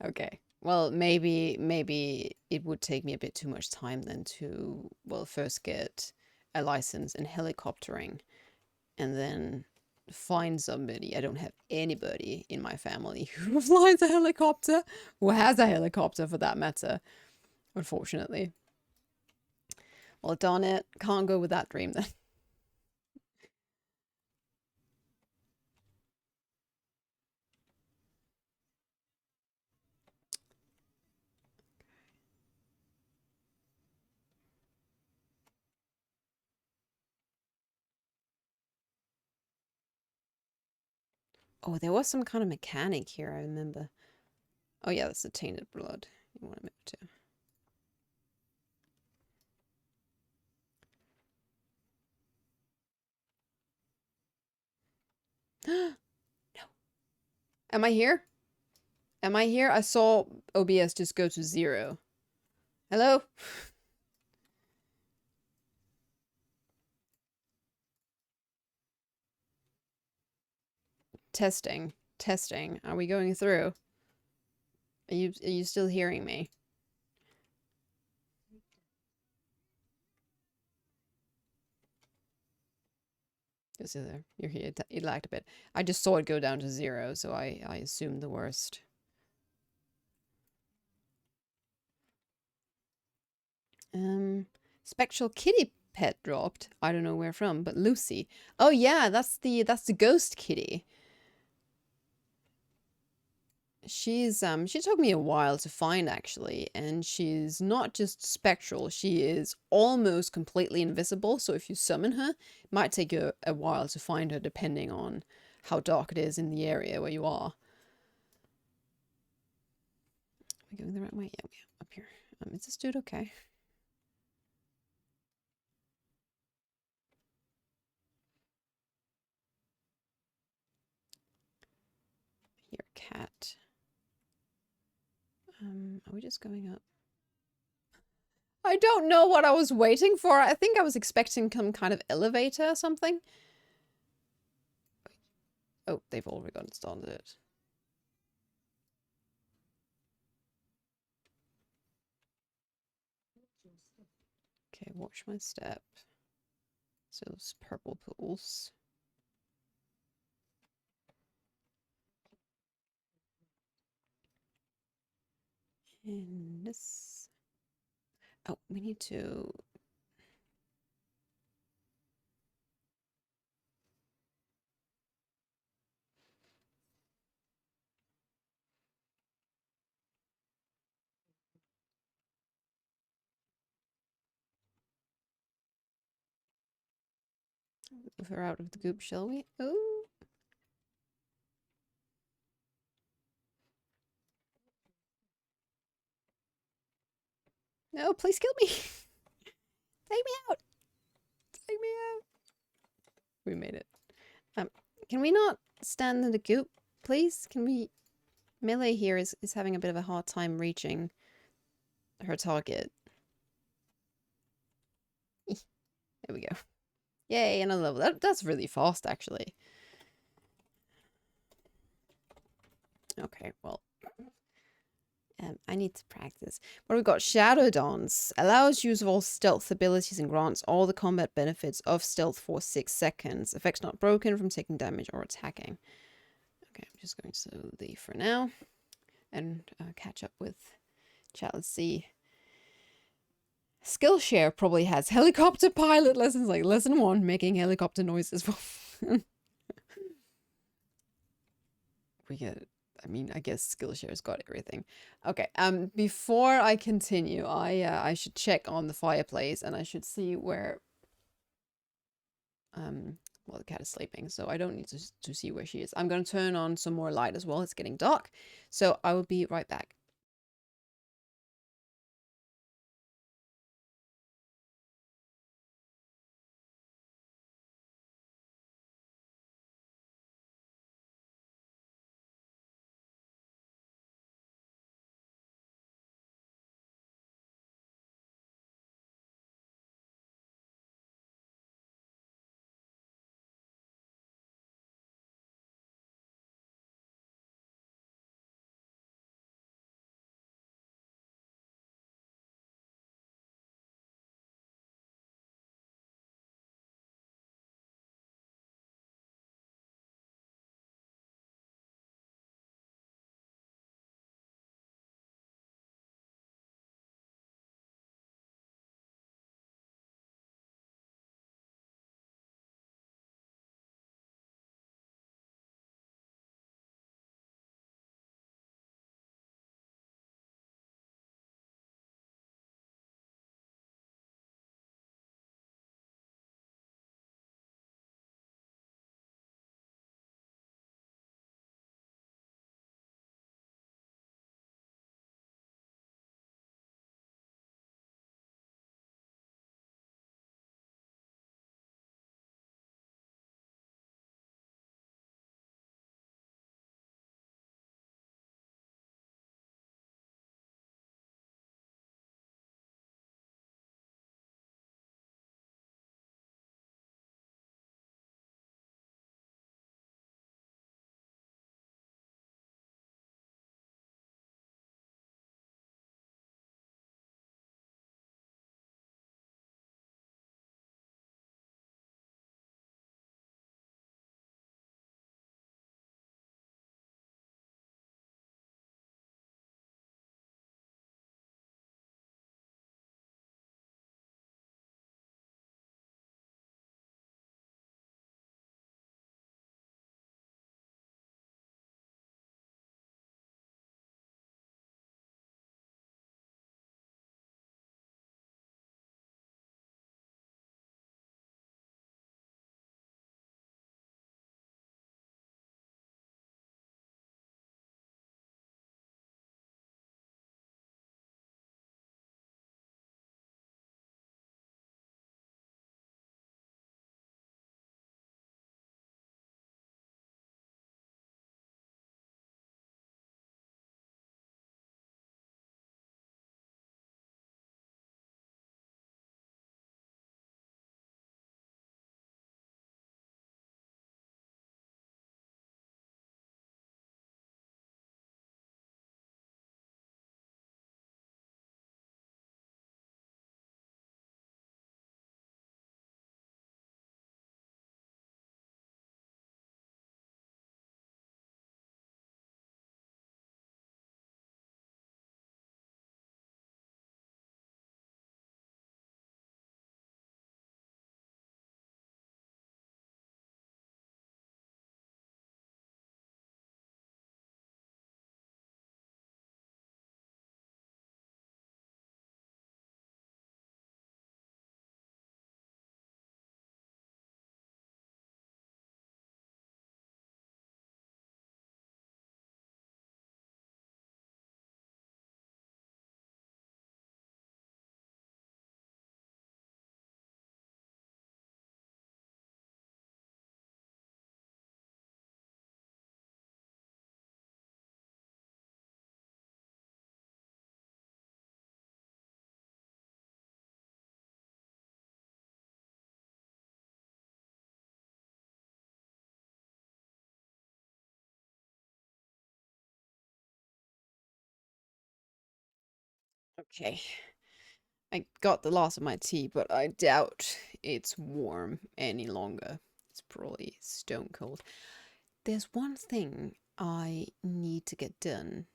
Okay. Well, maybe it would take me a bit too much time then to, well, first get a license in helicoptering and then find somebody. I don't have anybody in my family who flies a helicopter, who has a helicopter for that matter, unfortunately. Well, darn it. Can't go with that dream then. Oh, there was some kind of mechanic here, I remember. Oh yeah, that's the tainted blood you want to move to. No. Am I here? Am I here? I saw OBS just go to 0. Hello? Testing. Testing. Are we going through? Are you still hearing me? Is it there? You're here. It lagged a bit. I just saw it go down to 0, so I assumed the worst. Spectral kitty pet dropped. I don't know where from, but Lucy. Oh yeah, that's the ghost kitty. She took me a while to find actually, and she's not just spectral, she is almost completely invisible, so if you summon her, it might take you a while to find her depending on how dark it is in the area where you are. Are we going the right way? Yeah, we are up here. Is this dude okay? Here, cat. Are we just going up? I don't know what I was waiting for. I think I was expecting some kind of elevator or something. Oh, they've already got started it. Okay, watch my step. So those purple pools. And this. Oh, we need to. Move her out of the goop, shall we? Oh. No, please kill me. Take me out. Take me out. We made it. Can we not stand in the goop, please? Can we... Melee here is having a bit of a hard time reaching her target. There we go. Yay, another level. That's really fast, actually. Okay, well. I need to practice. What we've got, Shadow Dance. Allows use of all stealth abilities and grants all the combat benefits of stealth for 6 seconds. Effects not broken from taking damage or attacking. Okay, I'm just going to leave for now. And catch up with chat. Let's see. Skillshare probably has helicopter pilot lessons, like lesson 1, making helicopter noises. We get... I mean, I guess Skillshare's got everything. Okay, before I continue, I should check on the fireplace and I should see where well, the cat is sleeping, so I don't need to see where she is. I'm gonna turn on some more light as well. It's getting dark, so I will be right back. Okay. I got the last of my tea, but I doubt it's warm any longer. It's probably stone cold. There's one thing I need to get done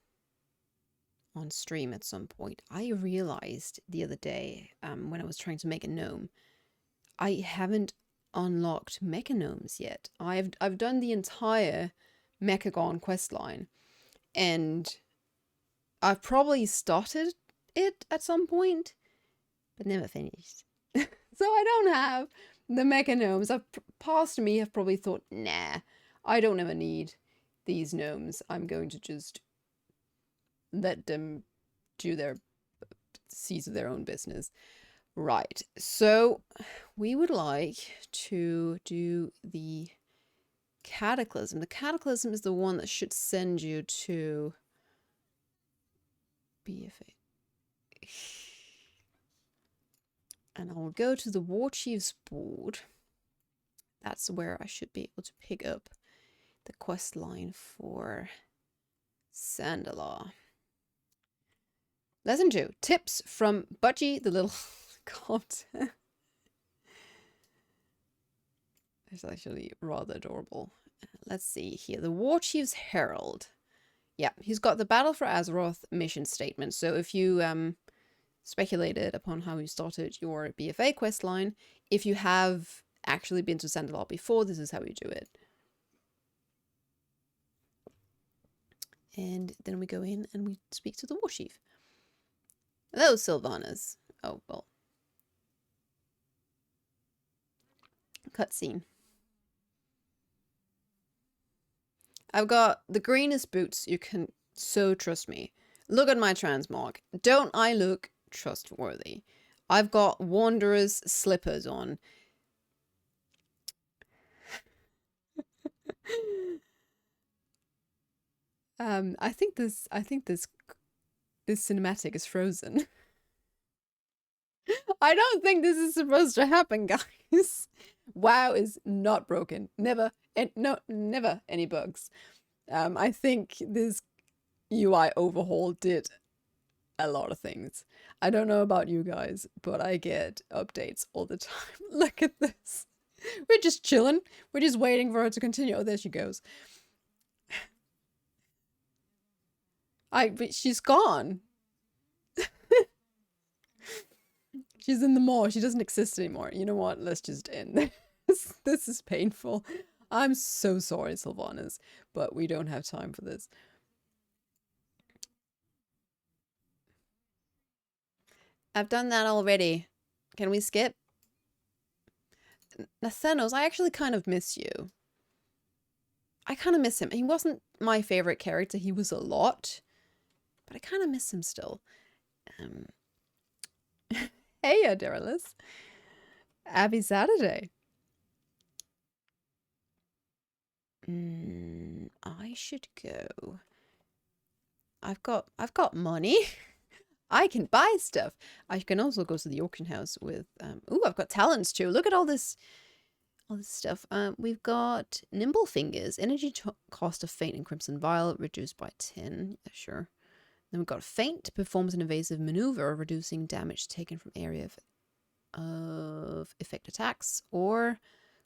on stream at some point. I realized the other day, when I was trying to make a gnome, I haven't unlocked mecha gnomes yet. I've done the entire Mechagon questline, and I've probably started it at some point, but never finished. So I don't have the mecha gnomes. Past me have probably thought, nah, I don't ever need these gnomes. I'm going to just let them do their see to their own business. Right, so we would like to do the Cataclysm. The Cataclysm is the one that should send you to BFA. And I will go to the War Chief's board. That's where I should be able to pick up the quest line for Sandala. Lesson 2. Tips from Budgie the Little Copter. It's actually rather adorable. Let's see here. The War Chief's Herald. Yeah, he's got the Battle for Azeroth mission statement. So if you speculated upon how you started your BFA questline, if you have actually been to Sandalot before, this is how you do it. And then we go in and we speak to the War Chief. Hello, Sylvanas. Oh, well. Cutscene. I've got the greenest boots you can so trust me. Look at my transmog. Don't I look trustworthy? I've got Wanderer's slippers on. I think this cinematic is frozen. I don't think this is supposed to happen, guys. WoW is not broken. Never, and no, never any bugs. I think this UI overhaul did a lot of things. I don't know about you guys, but I get updates all the time. Look at this. We're just chilling. We're just waiting for her to continue. Oh, there she goes. But she's gone. She's in the mall. She doesn't exist anymore. You know what? Let's just end this. This is painful. I'm so sorry, Sylvanas, but we don't have time for this. I've done that already. Can we skip? Nathanos, I actually kind of miss you. I kind of miss him. He wasn't my favorite character. He was a lot, but I kind of miss him still. Hey, Aderalis. Happy Saturday. I should go. I've got money. I can buy stuff. I can also go to the auction house with ooh, I've got talents too. Look at all this stuff. We've got Nimble Fingers, energy cost of Faint and Crimson Vial reduced by 10. Yeah, sure. Then we've got Faint, performs an evasive maneuver, reducing damage taken from area of effect attacks, or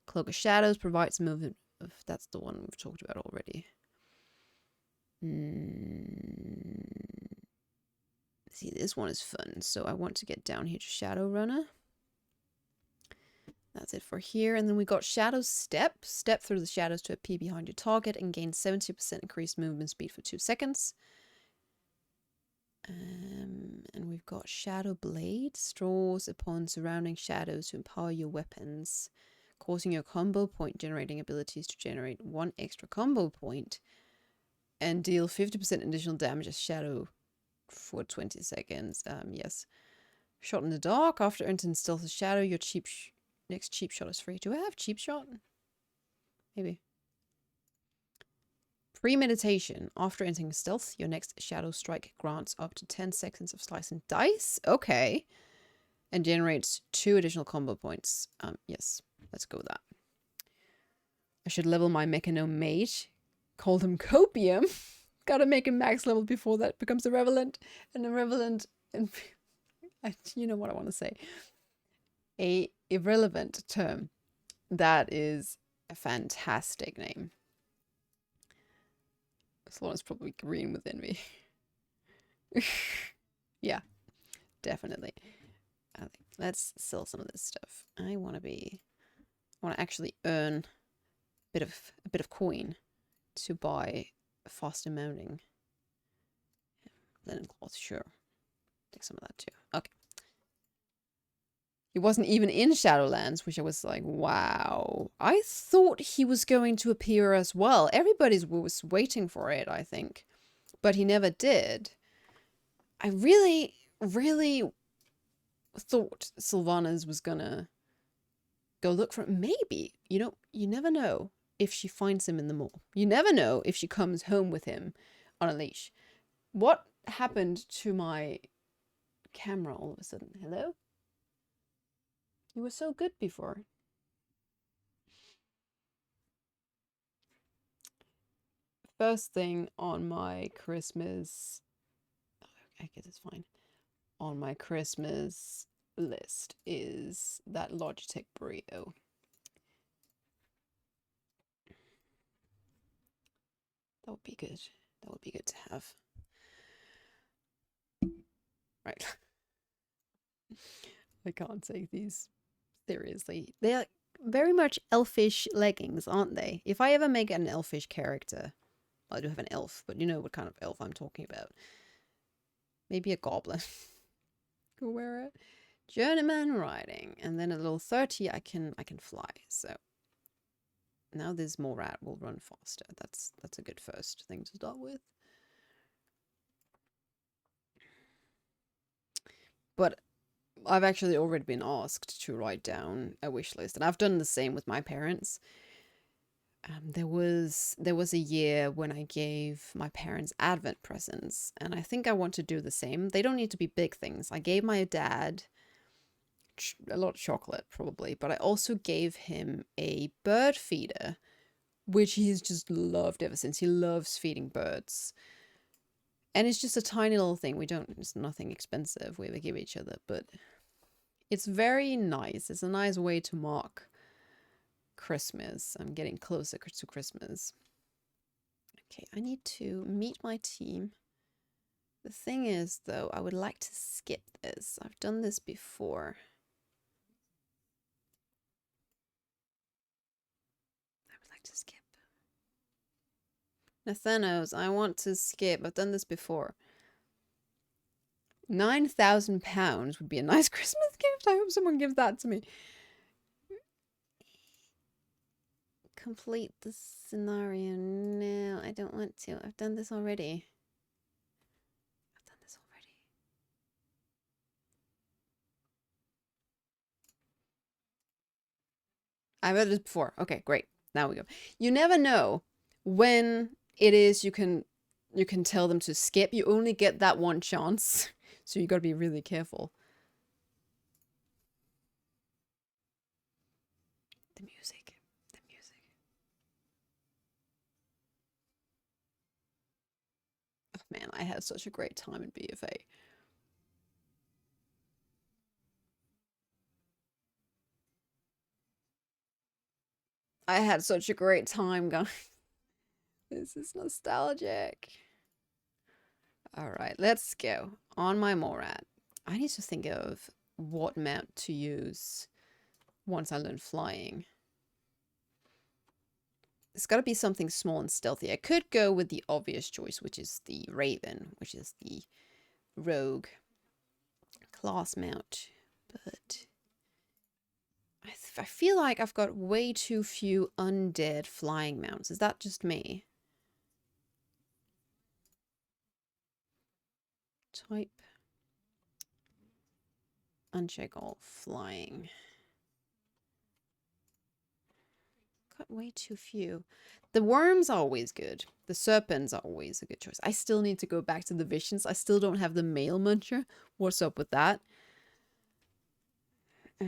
Cloak of Shadows provides movement of, that's the one we've talked about already. See, this one is fun, so I want to get down here to Shadowrunner. That's it for here, and then we got Shadow Step. Step through the shadows to appear behind your target and gain 70% increased movement speed for 2 seconds. And we've got Shadow Blade. Straws upon surrounding shadows to empower your weapons, causing your combo point generating abilities to generate 1 extra combo point and deal 50% additional damage as shadow for 20 seconds. Yes. Shot in the dark. After entering stealth of shadow, your next cheap shot is free. Do I have cheap shot? Maybe. Premeditation. After entering stealth, your next shadow strike grants up to 10 seconds of slice and dice. Okay. And generates 2 additional combo points. Yes. Let's go with that. I should level my Mechano Mage. Called him Copium. Gotta make him max level before that becomes a Revelant. And a Revelant And you know what I want to say. A irrelevant term. That is a fantastic name. Sloan's probably green within me. Yeah, definitely. Okay, let's sell some of this stuff. I want to actually earn a bit of coin to buy faster mounting. Linen cloth, sure. Take some of that too. Okay. He wasn't even in Shadowlands, which I was like, wow. I thought he was going to appear as well. Everybody was waiting for it, I think. But he never did. I really, really thought Sylvanas was gonna go look for him. Maybe. You know, you never know if she finds him in the mall. You never know if she comes home with him on a leash. What happened to my camera all of a sudden? Hello? You were so good before. First thing on my Christmas... I guess it's fine. On my Christmas list is that Logitech burrito. That would be good. That would be good to have. Right. I can't take these seriously. They are very much elfish leggings, aren't they? If I ever make an elfish character, well, I do have an elf, but you know what kind of elf I'm talking about. Maybe a goblin. Could wear it. Journeyman riding, and then a little 30 I can fly. So now this Morad will run faster. That's a good first thing to start with. But I've actually already been asked to write down a wish list, and I've done the same with my parents. There was a year when I gave my parents Advent presents, and I think I want to do the same. They don't need to be big things. I gave my dad a lot of chocolate, probably, but I also gave him a bird feeder, which he's just loved ever since. He loves feeding birds. And it's just a tiny little thing. It's nothing expensive we ever give each other, but it's very nice. It's a nice way to mark Christmas. I'm getting closer to Christmas. Okay, I need to meet my team. The thing is, though, I would like to skip this. I've done this before. I would like to skip. Nathanos, I want to skip. I've done this before. £9,000 would be a nice Christmas gift. I hope someone gives that to me. Complete the scenario. No, I don't want to. I've done this already. I've read this before. Okay, great. Now we go. You never know when it is you can tell them to skip. You only get that one chance. So you got to be really careful. The music. The music. Oh man, I had such a great time in BFA. I had such a great time, guys. This is nostalgic. Alright, let's go. On my Morad. I need to think of what mount to use once I learn flying. It's got to be something small and stealthy. I could go with the obvious choice, which is the Raven, which is the rogue class mount. But I feel like I've got way too few undead flying mounts. Is that just me? Type. Uncheck all flying. Got way too few. The worms are always good. The serpents are always a good choice. I still need to go back to the visions. I still don't have the male muncher. What's up with that? I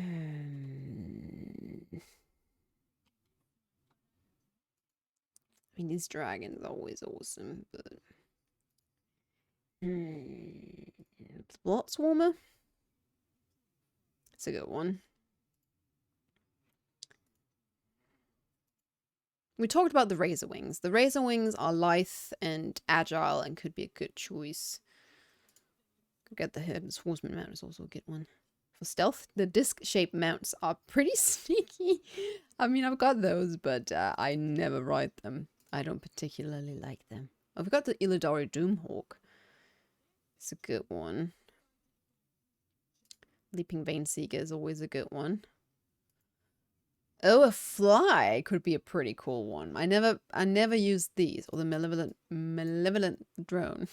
mean, these dragons are always awesome, but... Blood Swarmer. It's a good one. We talked about the Razor Wings. The Razor Wings are lithe and agile and could be a good choice. Could get the Hidden Swordsman mount is also a good one. For stealth, the disc-shaped mounts are pretty sneaky. I mean, I've got those, but I never ride them. I don't particularly like them. Oh, we've got the Illidari Doomhawk. It's a good one. Leaping Vein-Seeker is always a good one. Oh, a fly could be a pretty cool one. I never used these. Or the malevolent drone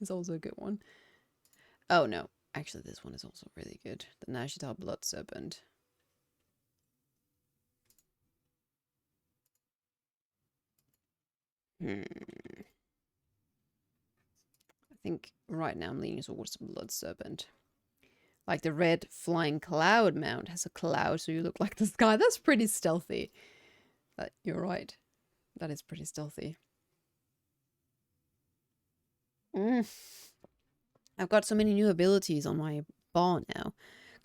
is also a good one. Oh no, actually this one is also really good. The Nashitar Blood Serpent. I think right now I'm leaning towards the Blood Serpent. Like the red flying cloud mount has a cloud, so you look like the sky. That's pretty stealthy. You're right. That is pretty stealthy. I've got so many new abilities on my bar now.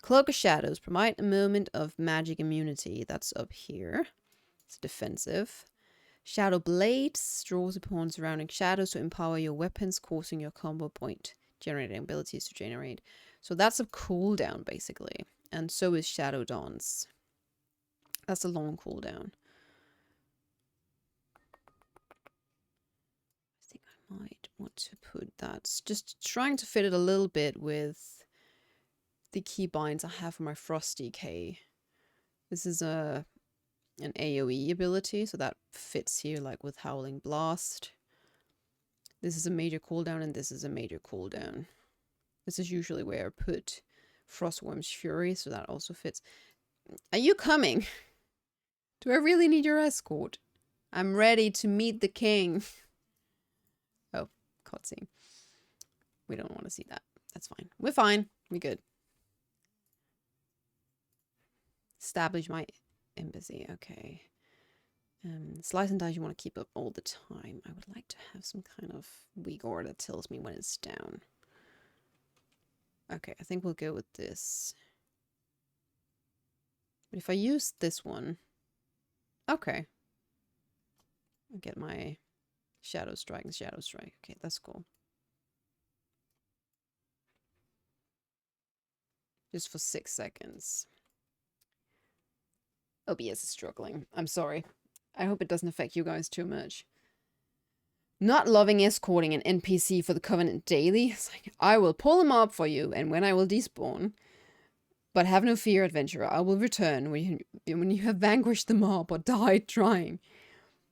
Cloak of Shadows. Provide a moment of magic immunity. That's up here. It's defensive. Shadow Blades. Draws upon surrounding shadows to empower your weapons, causing your combo point. Generating abilities to generate. So that's a cooldown, basically. And so is Shadow Dance. That's a long cooldown. I think I might want to put that. Just trying to fit it a little bit with the keybinds I have for my Frosty K. This is an AoE ability, so that fits here, like with Howling Blast. This is a major cooldown, and this is a major cooldown. This is usually where I put Frostworm's Fury, so that also fits. Are you coming? Do I really need your escort? I'm ready to meet the king. Oh, cutscene. We don't want to see that. That's fine. We're fine. We're good. Establish my embassy. Okay. Slice and dice you want to keep up all the time. I would like to have some kind of weak aura that tells me when it's down. Okay, I think we'll go with this. But if I use this one... Okay. I'll get my Shadow Strike and Shadow Strike. Okay, that's cool. Just for 6 seconds. OBS is struggling. I'm sorry. I hope it doesn't affect you guys too much. Not loving escorting an NPC for the Covenant daily. It's like, I will pull him up for you, and when I will despawn. But have no fear, adventurer. I will return when you have vanquished the mob or died trying.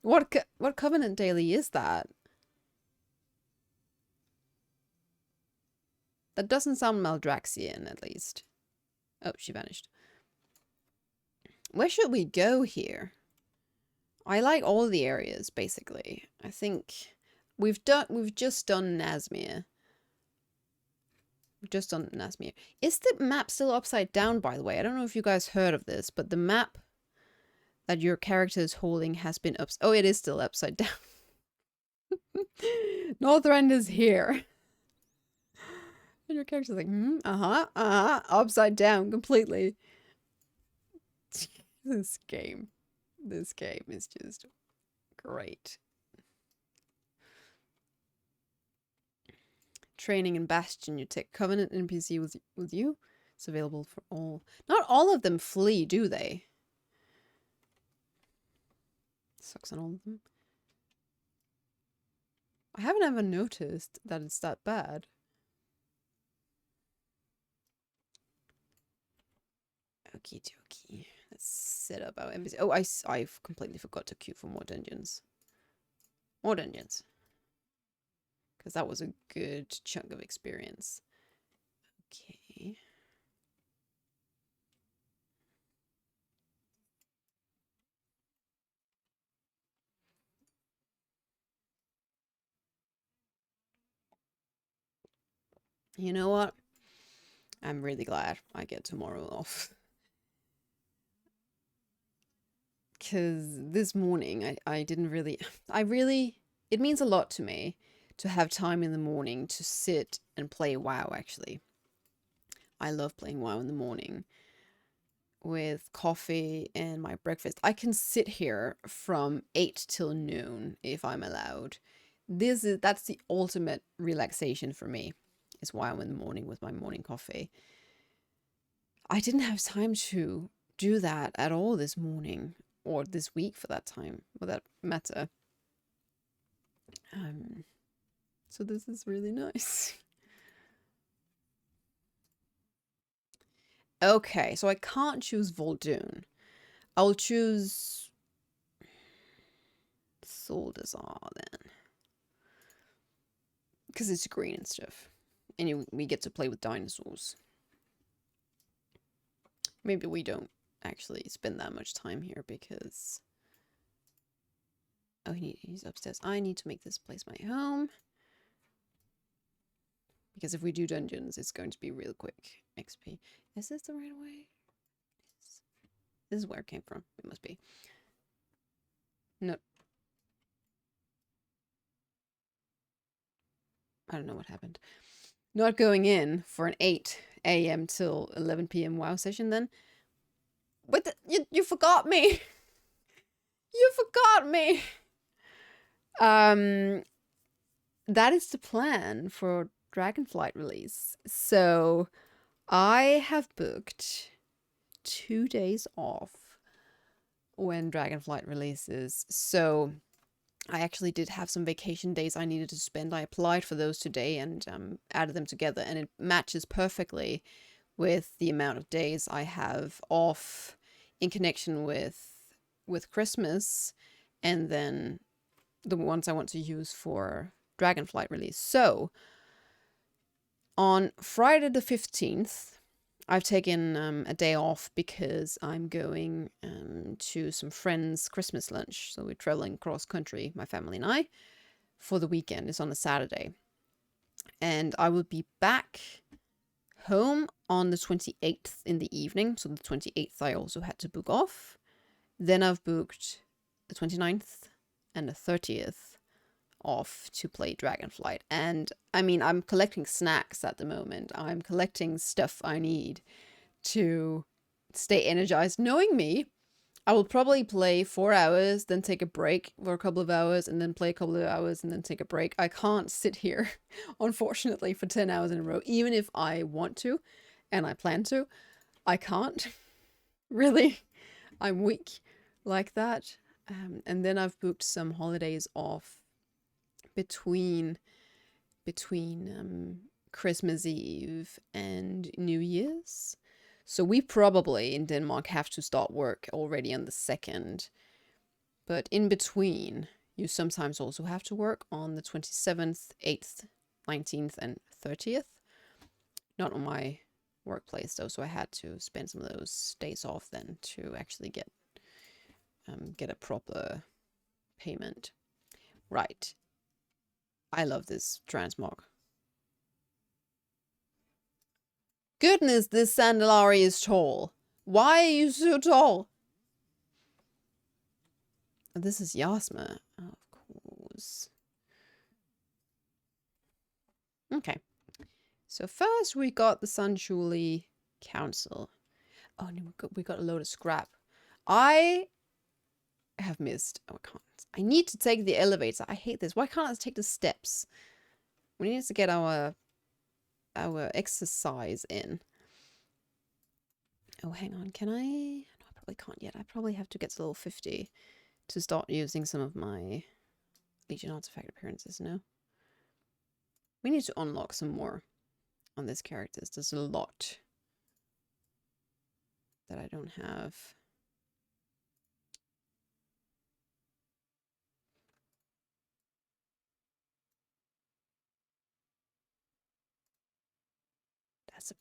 What Covenant daily is that? That doesn't sound Maldraxian, at least. Oh, she vanished. Where should we go here? I like all the areas, basically. I think we've just done Nazmir. We've just done Nazmir. Is the map still upside down, by the way? I don't know if you guys heard of this, but the map that your character is holding has been oh, it is still upside down. Northrend is here. And your character's like, upside down completely. This game is just great. Training in Bastion, you take Covenant NPC with you. It's available for all. Not all of them flee, do they? Sucks on all of them. I haven't ever noticed that it's that bad. Okie dokie. Let's set up our embassy. Oh, I've completely forgot to queue for more dungeons. More dungeons. Because that was a good chunk of experience. Okay. You know what? I'm really glad I get tomorrow off. Because this morning, I didn't really... It means a lot to me to have time in the morning to sit and play WoW, actually. I love playing WoW in the morning with coffee and my breakfast. I can sit here from 8 till noon if I'm allowed. That's the ultimate relaxation for me, is WoW in the morning with my morning coffee. I didn't have time to do that at all this morning, or this week for that time, for that matter. So this is really nice. Okay, so I can't choose Vol'dun. I'll choose Zuldazar then, because it's green and stuff, and we get to play with dinosaurs. Maybe we don't actually spend that much time here because... Oh, he's upstairs. I need to make this place my home. Because if we do dungeons, it's going to be real quick XP. Is this the right way? This is where it came from. It must be. No. I don't know what happened. Not going in for an 8 a.m. till 11 p.m. WoW session then. What the? You forgot me! You forgot me! That is the plan for Dragonflight release. So I have booked 2 days off when Dragonflight releases. So I actually did have some vacation days I needed to spend. I applied for those today and added them together, and it matches perfectly with the amount of days I have off in connection with Christmas, and then the ones I want to use for Dragonflight release. So on Friday the 15th, I've taken a day off because I'm going to some friends' Christmas lunch. So we're traveling cross country, my family and I, for the weekend. It's on a Saturday. And I will be back home on the 28th in the evening. So the 28th I also had to book off. Then I've booked the 29th and the 30th off to play Dragonflight. And I mean, I'm collecting snacks at the moment. I'm collecting stuff I need to stay energized. Knowing me, I will probably play 4 hours, then take a break for a couple of hours, and then play a couple of hours, and then take a break. I can't sit here, unfortunately, for 10 hours in a row, even if I want to, and I plan to. I can't. Really. I'm weak like that. And then I've booked some holidays off between Christmas Eve and New Year's. So we probably in Denmark have to start work already on the 2nd. But in between, you sometimes also have to work on the 27th, 8th, 19th, and 30th. Not on my workplace though, so I had to spend some of those days off then to actually get a proper payment. Right. I love this transmog. Goodness, this Sandalari is tall. Why are you so tall? Oh, this is Yasma, of course. Okay. So first we got the Sunshuli Council. Oh no, we got a load of scrap. I have missed. Oh, I can't. I need to take the elevator. I hate this. Why can't I take the steps? We need to get our exercise in. Oh, hang on. Can I? No, I probably can't yet. I probably have to get to level 50 to start using some of my Legion artifact appearances, no? We need to unlock some more on this characters. There's a lot that I don't have. That's a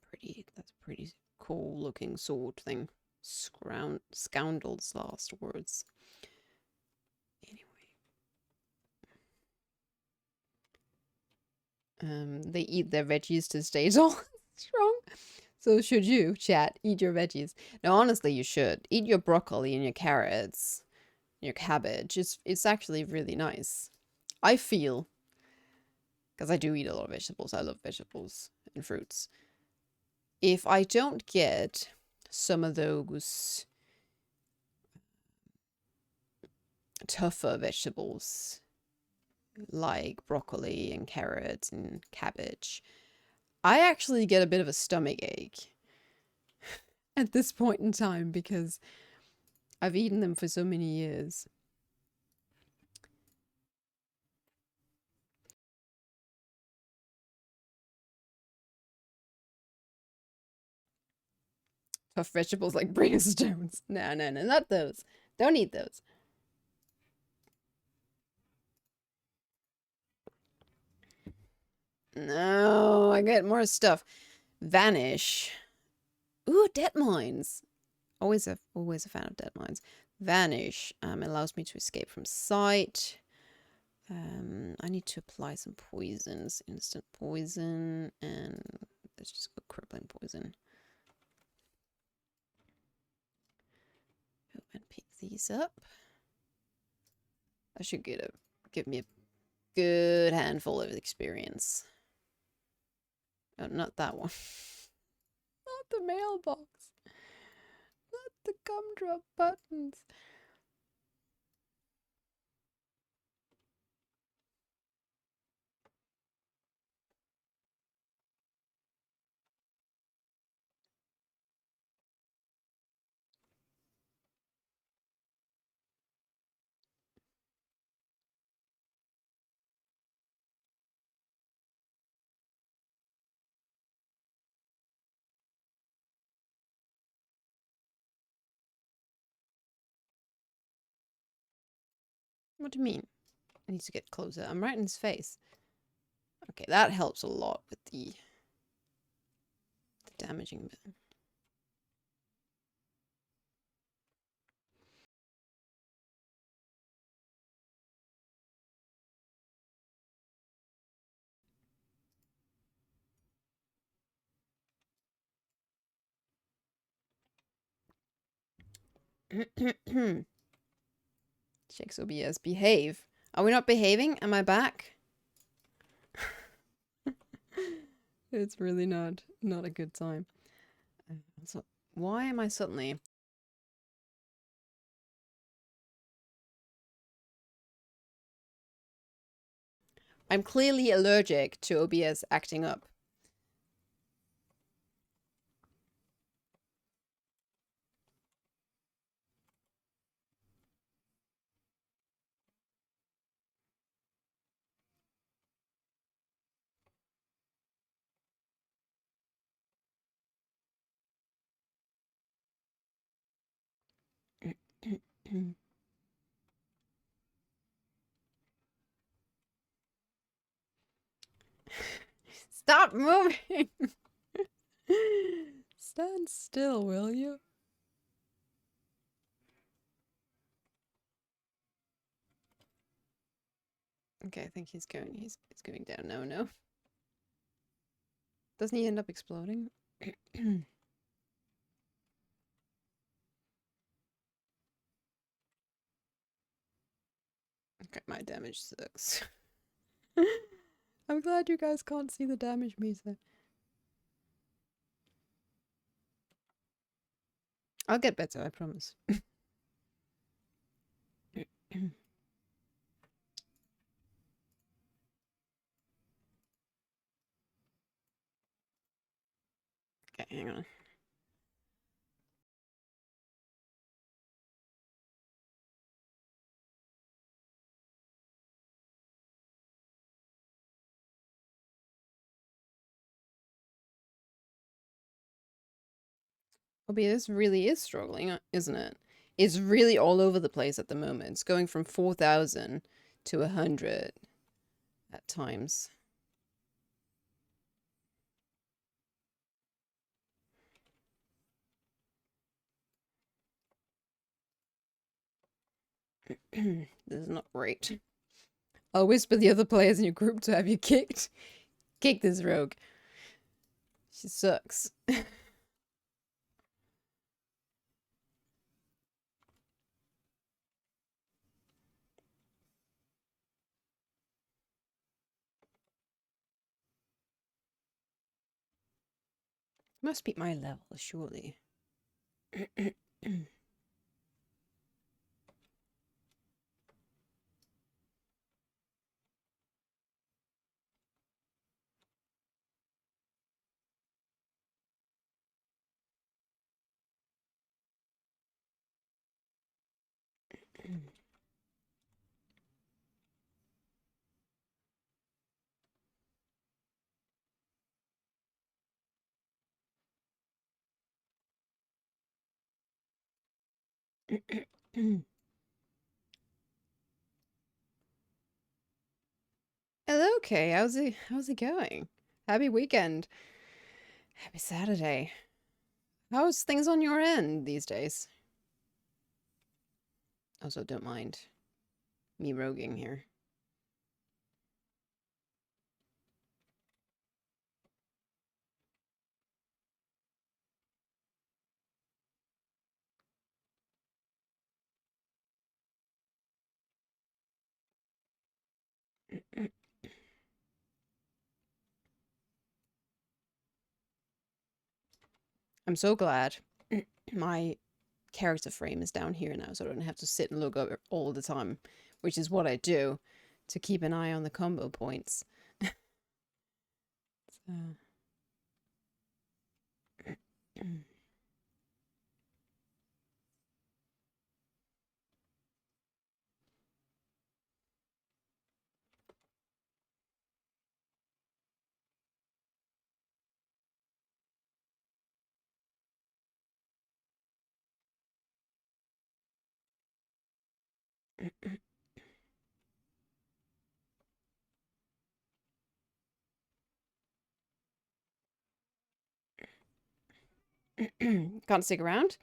pretty cool looking sword thing. Scoundrel's last words. Anyway. They eat their veggies to stay tall strong. So should you, chat, eat your veggies. No, honestly, you should. Eat your broccoli and your carrots, your cabbage. It's actually really nice. I feel, because I do eat a lot of vegetables. I love vegetables and fruits. if I don't get some of those tougher vegetables like broccoli and carrots and cabbage, I actually get a bit of a stomach ache at this point in time because I've eaten them for so many years. Tough vegetables like brainstorms. No, not those. Don't eat those. No, I get more stuff. Vanish. Ooh, dead mines. Always a fan of dead mines. Vanish allows me to escape from sight. I need to apply some poisons. Instant poison, and let's just go crippling poison. Oh, and pick these up. That should give me a good handful of experience. Oh, not that one. Not the mailbox. Not the gumdrop buttons. What do you mean? I need to get closer. I'm right in his face. Okay, that helps a lot with the damaging bit. Checks OBS. Behave. Are we not behaving? Am I back? It's really not a good time. So why am I suddenly... I'm clearly allergic to OBS acting up. Stop moving! Stand still, will you? Okay, I think he's going down. No. Doesn't he end up exploding? Okay, my damage sucks. I'm glad you guys can't see the damage meter. I'll get better, I promise. Okay, hang on. Obi, this really is struggling, isn't it? It's really all over the place at the moment. It's going from 4,000 to 100 at times. This is not great. I'll whisper the other players in your group to have you kicked. Kick this rogue. She sucks. Must be my level, surely. Hello, Kay. How's it going? Happy weekend. Happy Saturday. How's things on your end these days? Also, don't mind me roguing here. I'm so glad my character frame is down here now, so I don't have to sit and look up all the time, which is what I do to keep an eye on the combo points. So. Can't stick around.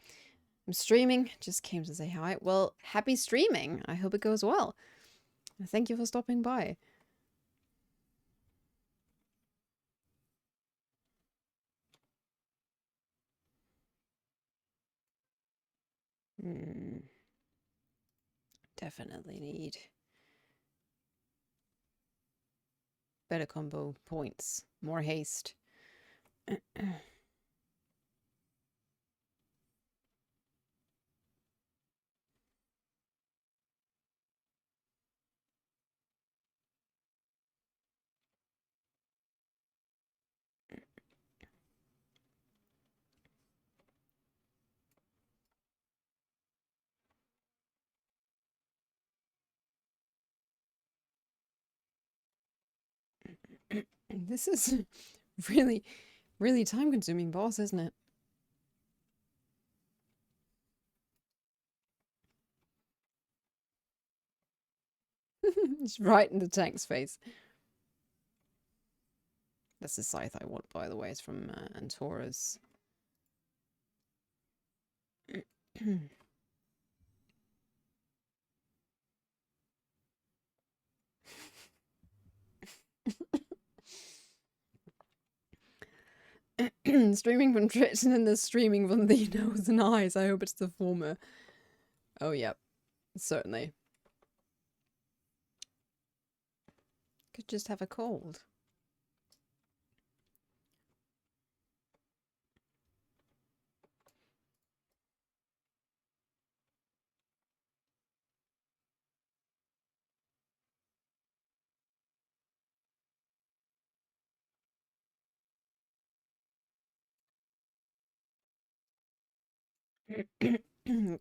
I'm streaming. Just came to say hi. Well, happy streaming. I hope it goes well. Thank you for stopping by. Definitely need better combo points. More haste. This is really, really time-consuming boss, isn't it? It's right in the tank's face. That's the scythe I want, by the way. It's from Antora's. Streaming from Twitch and then there's streaming from the nose and eyes. I hope it's the former. Oh, yep. Certainly. Could just have a cold.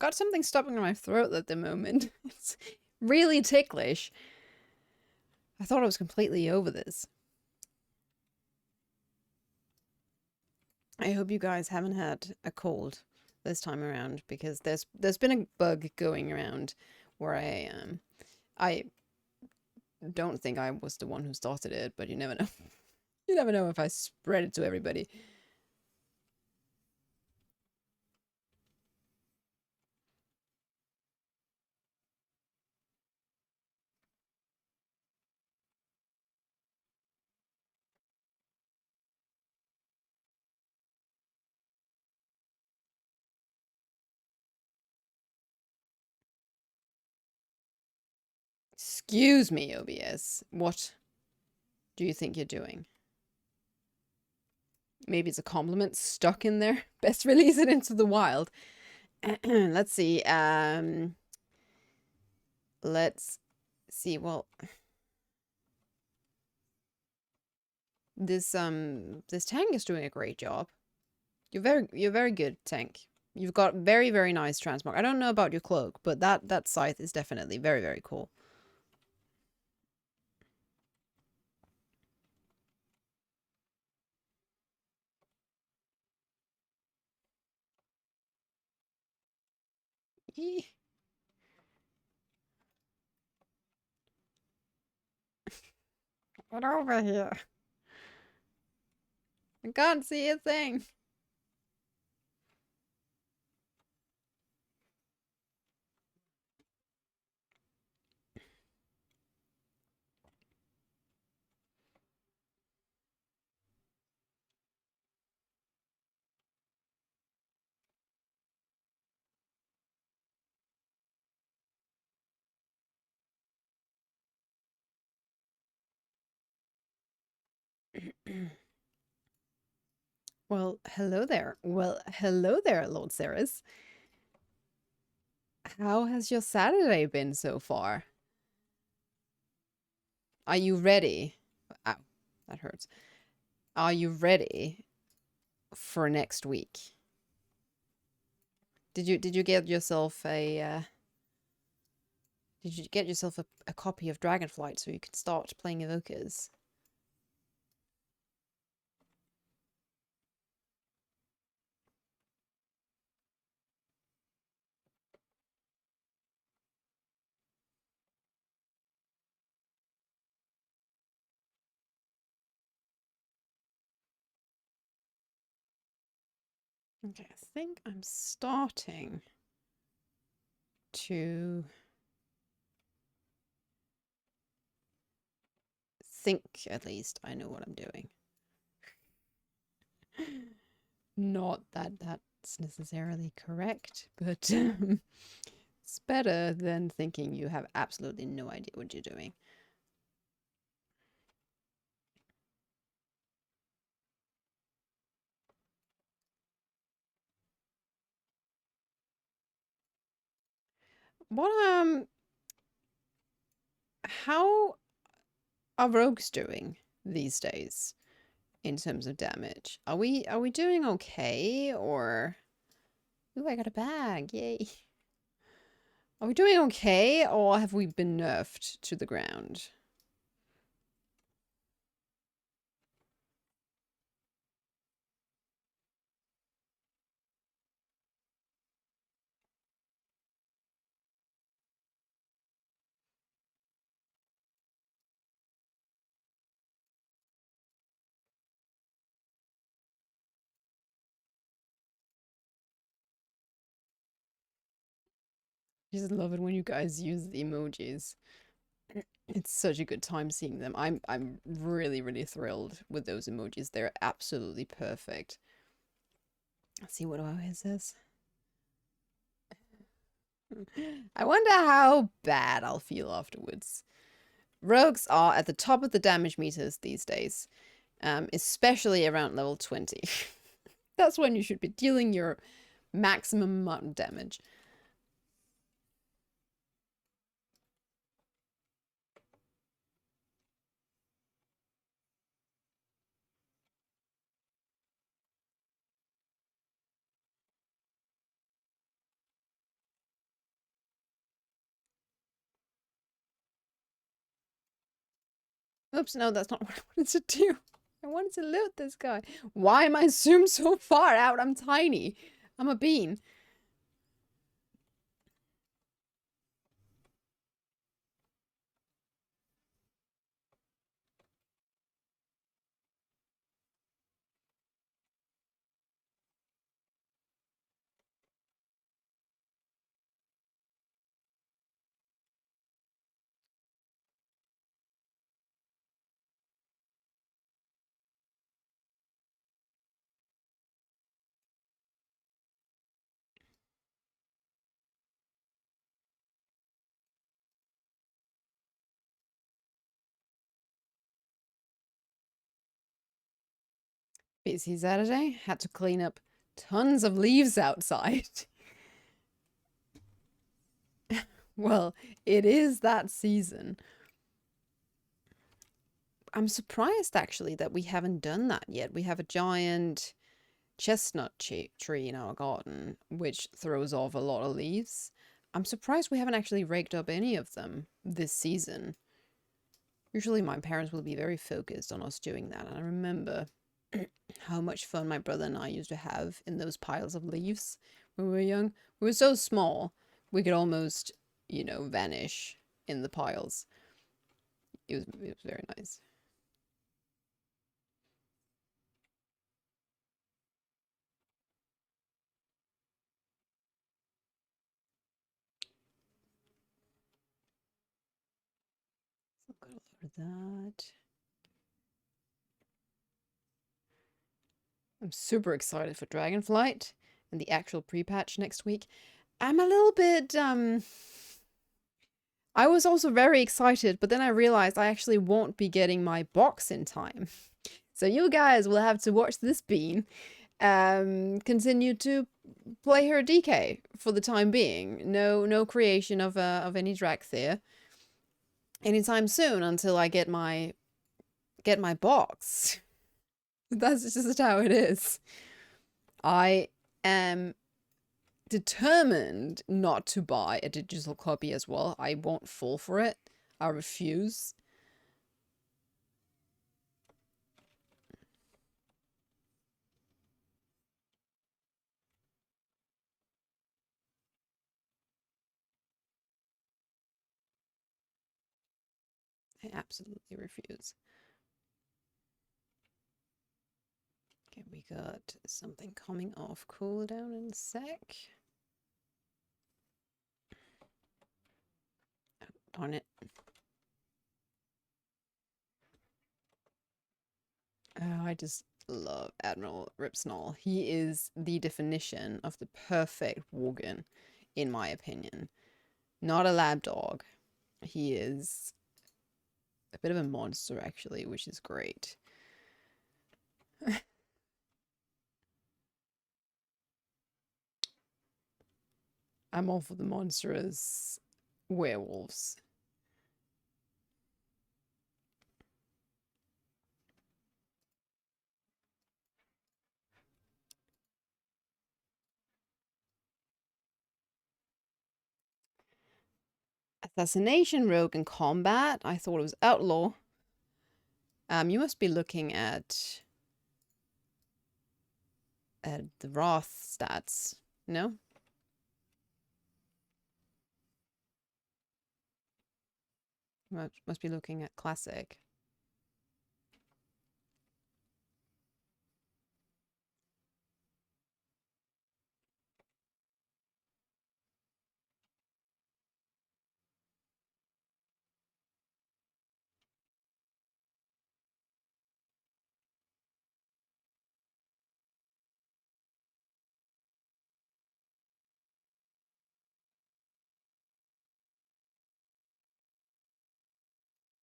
Got something stuck in my throat at the moment. It's really ticklish. I thought I was completely over this. I hope you guys haven't had a cold this time around, because there's been a bug going around where I don't think I was the one who started it, but you never know. You never know if I spread it to everybody. Excuse me, OBS. What do you think you're doing? Maybe it's a compliment stuck in there. Best release it into the wild. Let's see. Let's see. Well, this tank is doing a great job. You're very good, tank. You've got very, very nice transmog. I don't know about your cloak, but that scythe is definitely very, very cool. Get over here. I can't see a thing. Well, hello there. Well, hello there, Lord Ceres. How has your Saturday been so far? Are you ready? Ow, that hurts. Are you ready for next week? Did you get yourself a a copy of Dragonflight so you can start playing evokers? Okay, I think I'm starting to think, at least, I know what I'm doing. Not that that's necessarily correct, but it's better than thinking you have absolutely no idea what you're doing. What how are rogues doing these days in terms of damage? Are we doing okay, or ooh, I got a bag, yay. Are we doing okay, or have we been nerfed to the ground? I just love it when you guys use the emojis. It's such a good time seeing them. I'm really, really thrilled with those emojis. They're absolutely perfect. Let's see, what is this? I wonder how bad I'll feel afterwards. Rogues are at the top of the damage meters these days, especially around level 20. That's when you should be dealing your maximum amount of damage. Oops, no, that's not what I wanted to do. I wanted to loot this guy. Why am I zoomed so far out? I'm tiny. I'm a bean. busy Saturday. Had to clean up tons of leaves outside. Well, it is that season. I'm surprised actually that we haven't done that yet. We have a giant chestnut tree in our garden, which throws off a lot of leaves. I'm surprised we haven't actually raked up any of them this season. Usually my parents will be very focused on us doing that, and I remember how much fun my brother and I used to have in those piles of leaves when we were young. We were so small, we could almost, you know, vanish in the piles. It was very nice. So got a lot of that. I'm super excited for Dragonflight and the actual pre-patch next week. I'm a little bit, I was also very excited, but then I realized I actually won't be getting my box in time. So you guys will have to watch this bean continue to play her DK for the time being. No creation of any Dracthyr anytime soon until I get my box. That's just how it is. I am determined not to buy a digital copy as well. I won't fall for it. I refuse. I absolutely refuse. Okay, we got something coming off cooldown in a sec. Oh, darn it. Oh, I just love Admiral Ripsnall. He is the definition of the perfect Worgen, in my opinion. Not a lab dog. He is a bit of a monster, actually, which is great. I'm all for the monstrous werewolves. Assassination Rogue in combat. I thought it was outlaw. You must be looking at the Wrath stats, no? Must be looking at classic.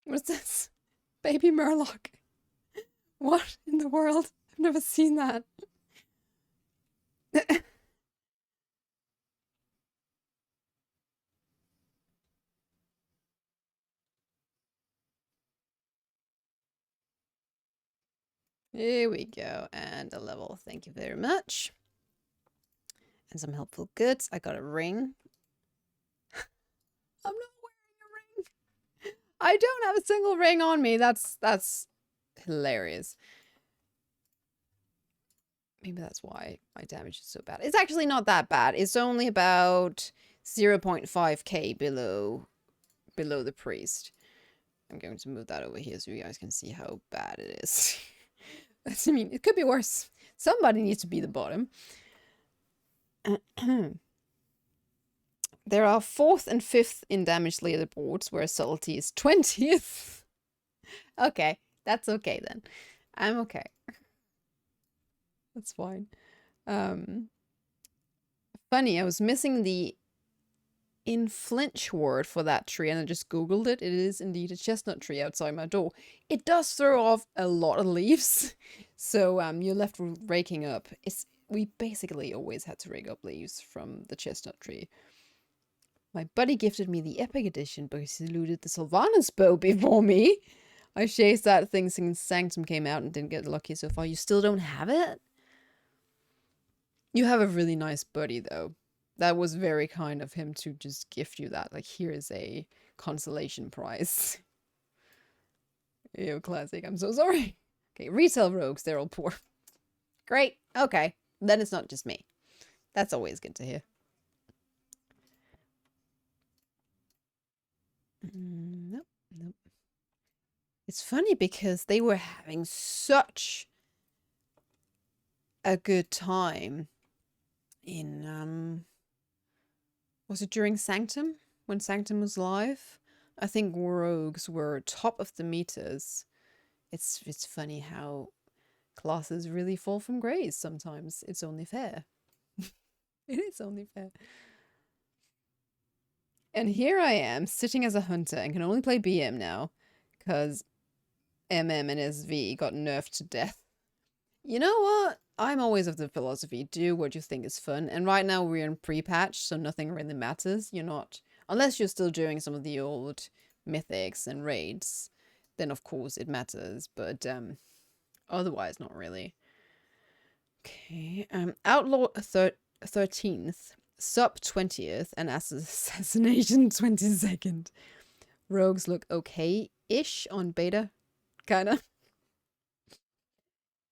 What's this? Baby Murloc. What in the world? I've never seen that. Here we go. And a level. Thank you very much. And some helpful goods. I got a ring. I'm not wearing a ring. I don't have a single ring on me. That's hilarious. Maybe that's why my damage is so bad. It's actually not that bad. It's only about 0.5k below the priest. I'm going to move that over here so you guys can see how bad it is. I mean, it could be worse. Somebody needs to be the bottom. There are 4th and 5th in damage leaderboards, where subtlety is 20th. Okay, that's okay then. I'm okay. That's fine. Funny, I was missing the in flinch word for that tree, and I just googled it. It is indeed a chestnut tree outside my door. It does throw off a lot of leaves, so you're left raking up. We basically always had to rake up leaves from the chestnut tree. My buddy gifted me the Epic Edition, but he looted the Sylvanas bow before me. I chased that thing since Sanctum came out and didn't get lucky so far. You still don't have it? You have a really nice buddy, though. That was very kind of him to just gift you that. Like, here is a consolation prize. Ew, classic. I'm so sorry. Okay, retail rogues. They're all poor. Great. Okay. Then it's not just me. That's always good to hear. Nope. Nope. It's funny because they were having such a good time in, was it during Sanctum? When Sanctum was live? I think rogues were top of the meters. It's funny how classes really fall from grace sometimes. It's only fair. It is only fair. And here I am, sitting as a hunter, and can only play BM now, because MM and SV got nerfed to death. You know what? I'm always of the philosophy, do what you think is fun, and right now we're in pre-patch, so nothing really matters. You're not, unless you're still doing some of the old mythics and raids, then of course it matters, but otherwise not really. Okay, Outlaw 13th, Sub 20th, and Assassination 22nd. Rogues look okay-ish on beta, kinda.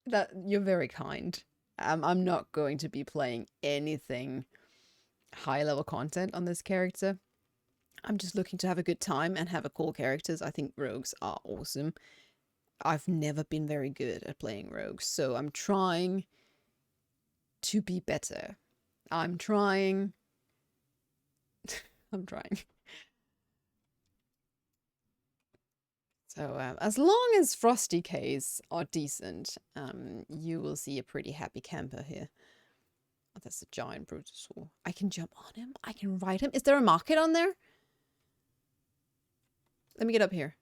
That you're very kind. I'm not going to be playing anything high-level content on this character. I'm just looking to have a good time and have a cool characters. I think rogues are awesome. I've never been very good at playing rogues, so I'm trying to be better. I'm trying. I'm trying. So as long as Frosty K's are decent, you will see a pretty happy camper here. Oh, that's a giant Brutosaur. I can jump on him. I can ride him. Is there a market on there? Let me get up here.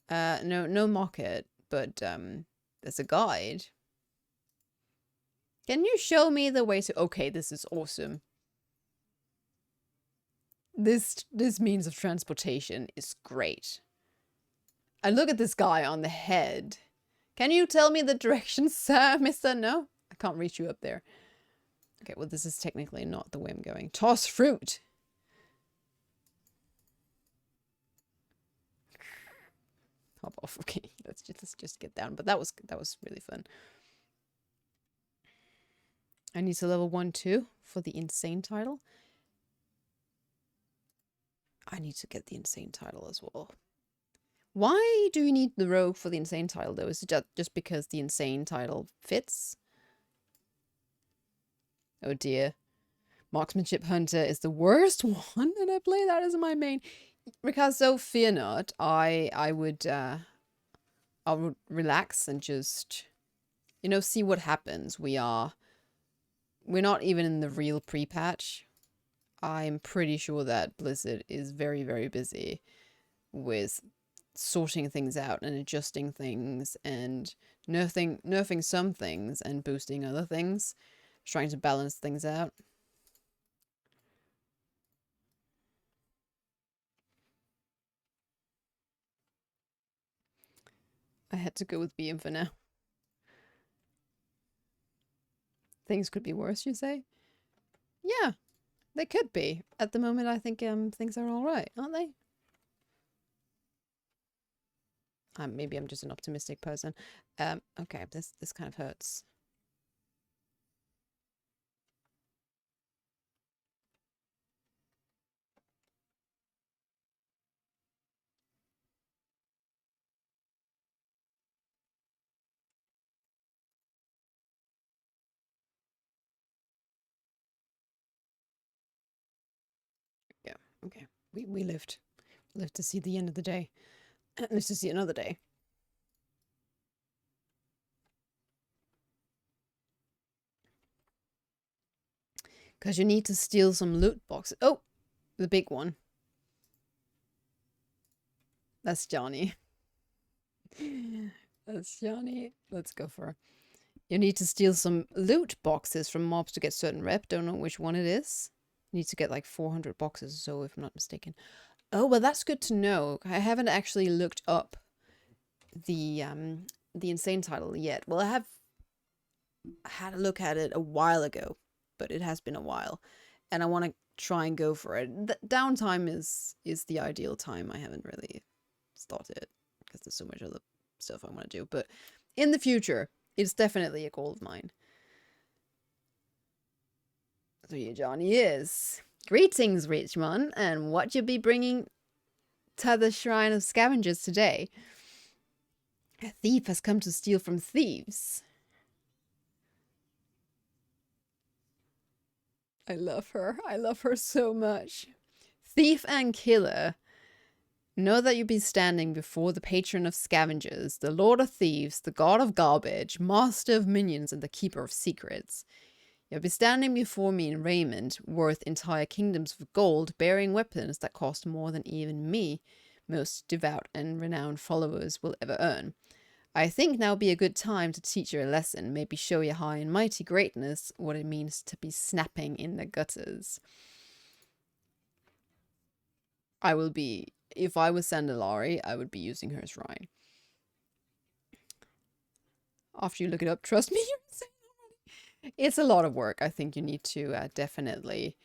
No market, but there's a guide. Can you show me the way to... Okay, this is awesome. This means of transportation is great. And look at this guy on the head. Can you tell me the directions, sir, mister? No? I can't reach you up there. Okay, well, this is technically not the way I'm going. Toss fruit. Hop off. Okay, let's just get down. But that was really fun. I need to level 1 too for the insane title. I need to get the insane title as well. Why do you need the rogue for the insane title though? Is it just because the insane title fits? Oh dear. Marksmanship Hunter is the worst one, and I play that as my main. Ricardo, fear not. I would relax and just, you know, see what happens. We're not even in the real pre-patch. I'm pretty sure that Blizzard is very, very busy with sorting things out and adjusting things and nerfing some things and boosting other things, trying to balance things out. I had to go with BM for now. Things could be worse, you say? Yeah, they could be. At the moment, I think things are all right, aren't they? Maybe I'm just an optimistic person. Okay, this kind of hurts. Yeah, okay. We lived. Lived to see the end of the day. Lived to see another day. Because you need to steal some loot boxes. Oh, the big one. That's Johnny. That's Johnny. Let's go for it. You need to steal some loot boxes from mobs to get certain rep. Don't know which one it is. You need to get like 400 boxes or so, if I'm not mistaken. Oh, well, that's good to know. I haven't actually looked up the insane title yet. Well, I have had a look at it a while ago, but it has been a while, and I want to try and go for it. The downtime is the ideal time. I haven't really started because there's so much other stuff I want to do, but in the future, it's definitely a goal of mine. So here Johnny is. Greetings, Richmond, and what you be bringing to the Shrine of Scavengers today? A thief has come to steal from thieves. I love her. I love her so much. Thief and killer. Know that you be standing before the patron of scavengers, the lord of thieves, the god of garbage, master of minions, and the keeper of secrets. You'll be standing before me in raiment worth entire kingdoms of gold, bearing weapons that cost more than even me, most devout and renowned followers, will ever earn. I think now be a good time to teach you a lesson, maybe show you high and mighty greatness what it means to be snapping in the gutters. I will be, if I was Sandalari, I would be using her shrine. After you look it up, trust me, you're insane already. It's a lot of work. I think you need to definitely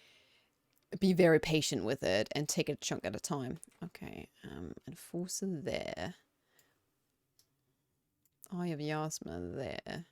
be very patient with it and take it a chunk at a time. Okay, Enforcer there. Eye of Yasma there.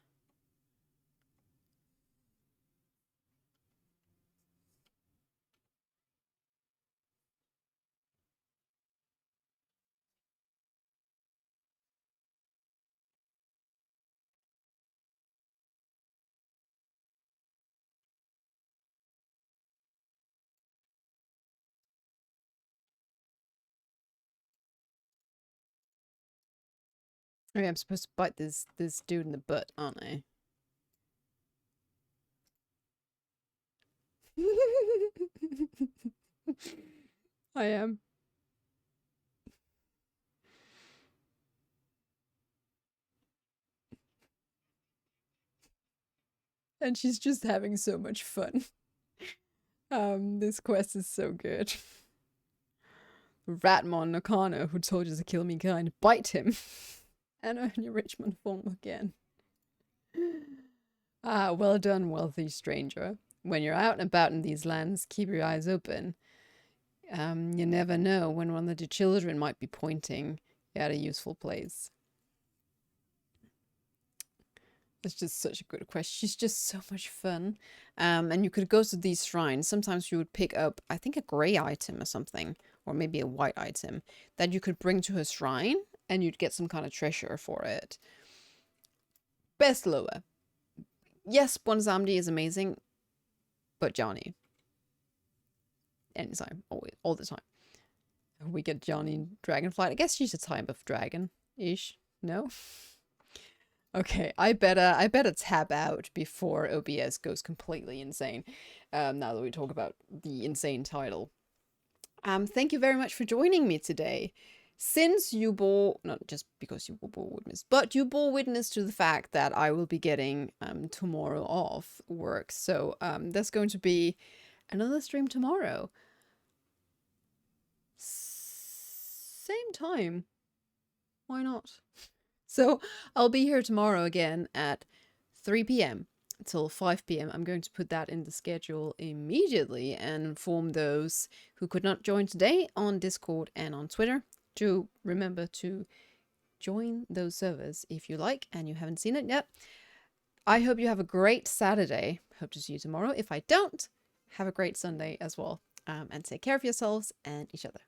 Oh yeah, I'm supposed to bite this dude in the butt, aren't I? I am. And she's just having so much fun. This quest is so good. Ratmon Nakano, who told you to kill me kind, bite him. And earn your Richmond form again. Ah, well done, wealthy stranger. When you're out and about in these lands, keep your eyes open. You never know when one of the children might be pointing at a useful place. It's just such a good quest. She's just so much fun. And you could go to these shrines. Sometimes you would pick up, I think, a grey item or something, or maybe a white item that you could bring to her shrine, and you'd get some kind of treasure for it. Best Loa. Yes, Bonzamdi is amazing, but Johnny. Anytime, always, all the time. We get Johnny Dragonflight. I guess she's a type of dragon-ish. No? Okay, I better tab out before OBS goes completely insane. Now that we talk about the insane title. Thank you very much for joining me today. Since you bore, not just because you bore witness, but you bore witness to the fact that I will be getting tomorrow off work. So there's going to be another stream tomorrow. Same time. Why not? So I'll be here tomorrow again at 3 p.m. till 5 p.m. I'm going to put that in the schedule immediately and inform those who could not join today on Discord and on Twitter to remember to join those servers if you like and you haven't seen it yet. I hope you have a great Saturday. Hope to see you tomorrow. If I don't, have a great Sunday as well. And take care of yourselves and each other.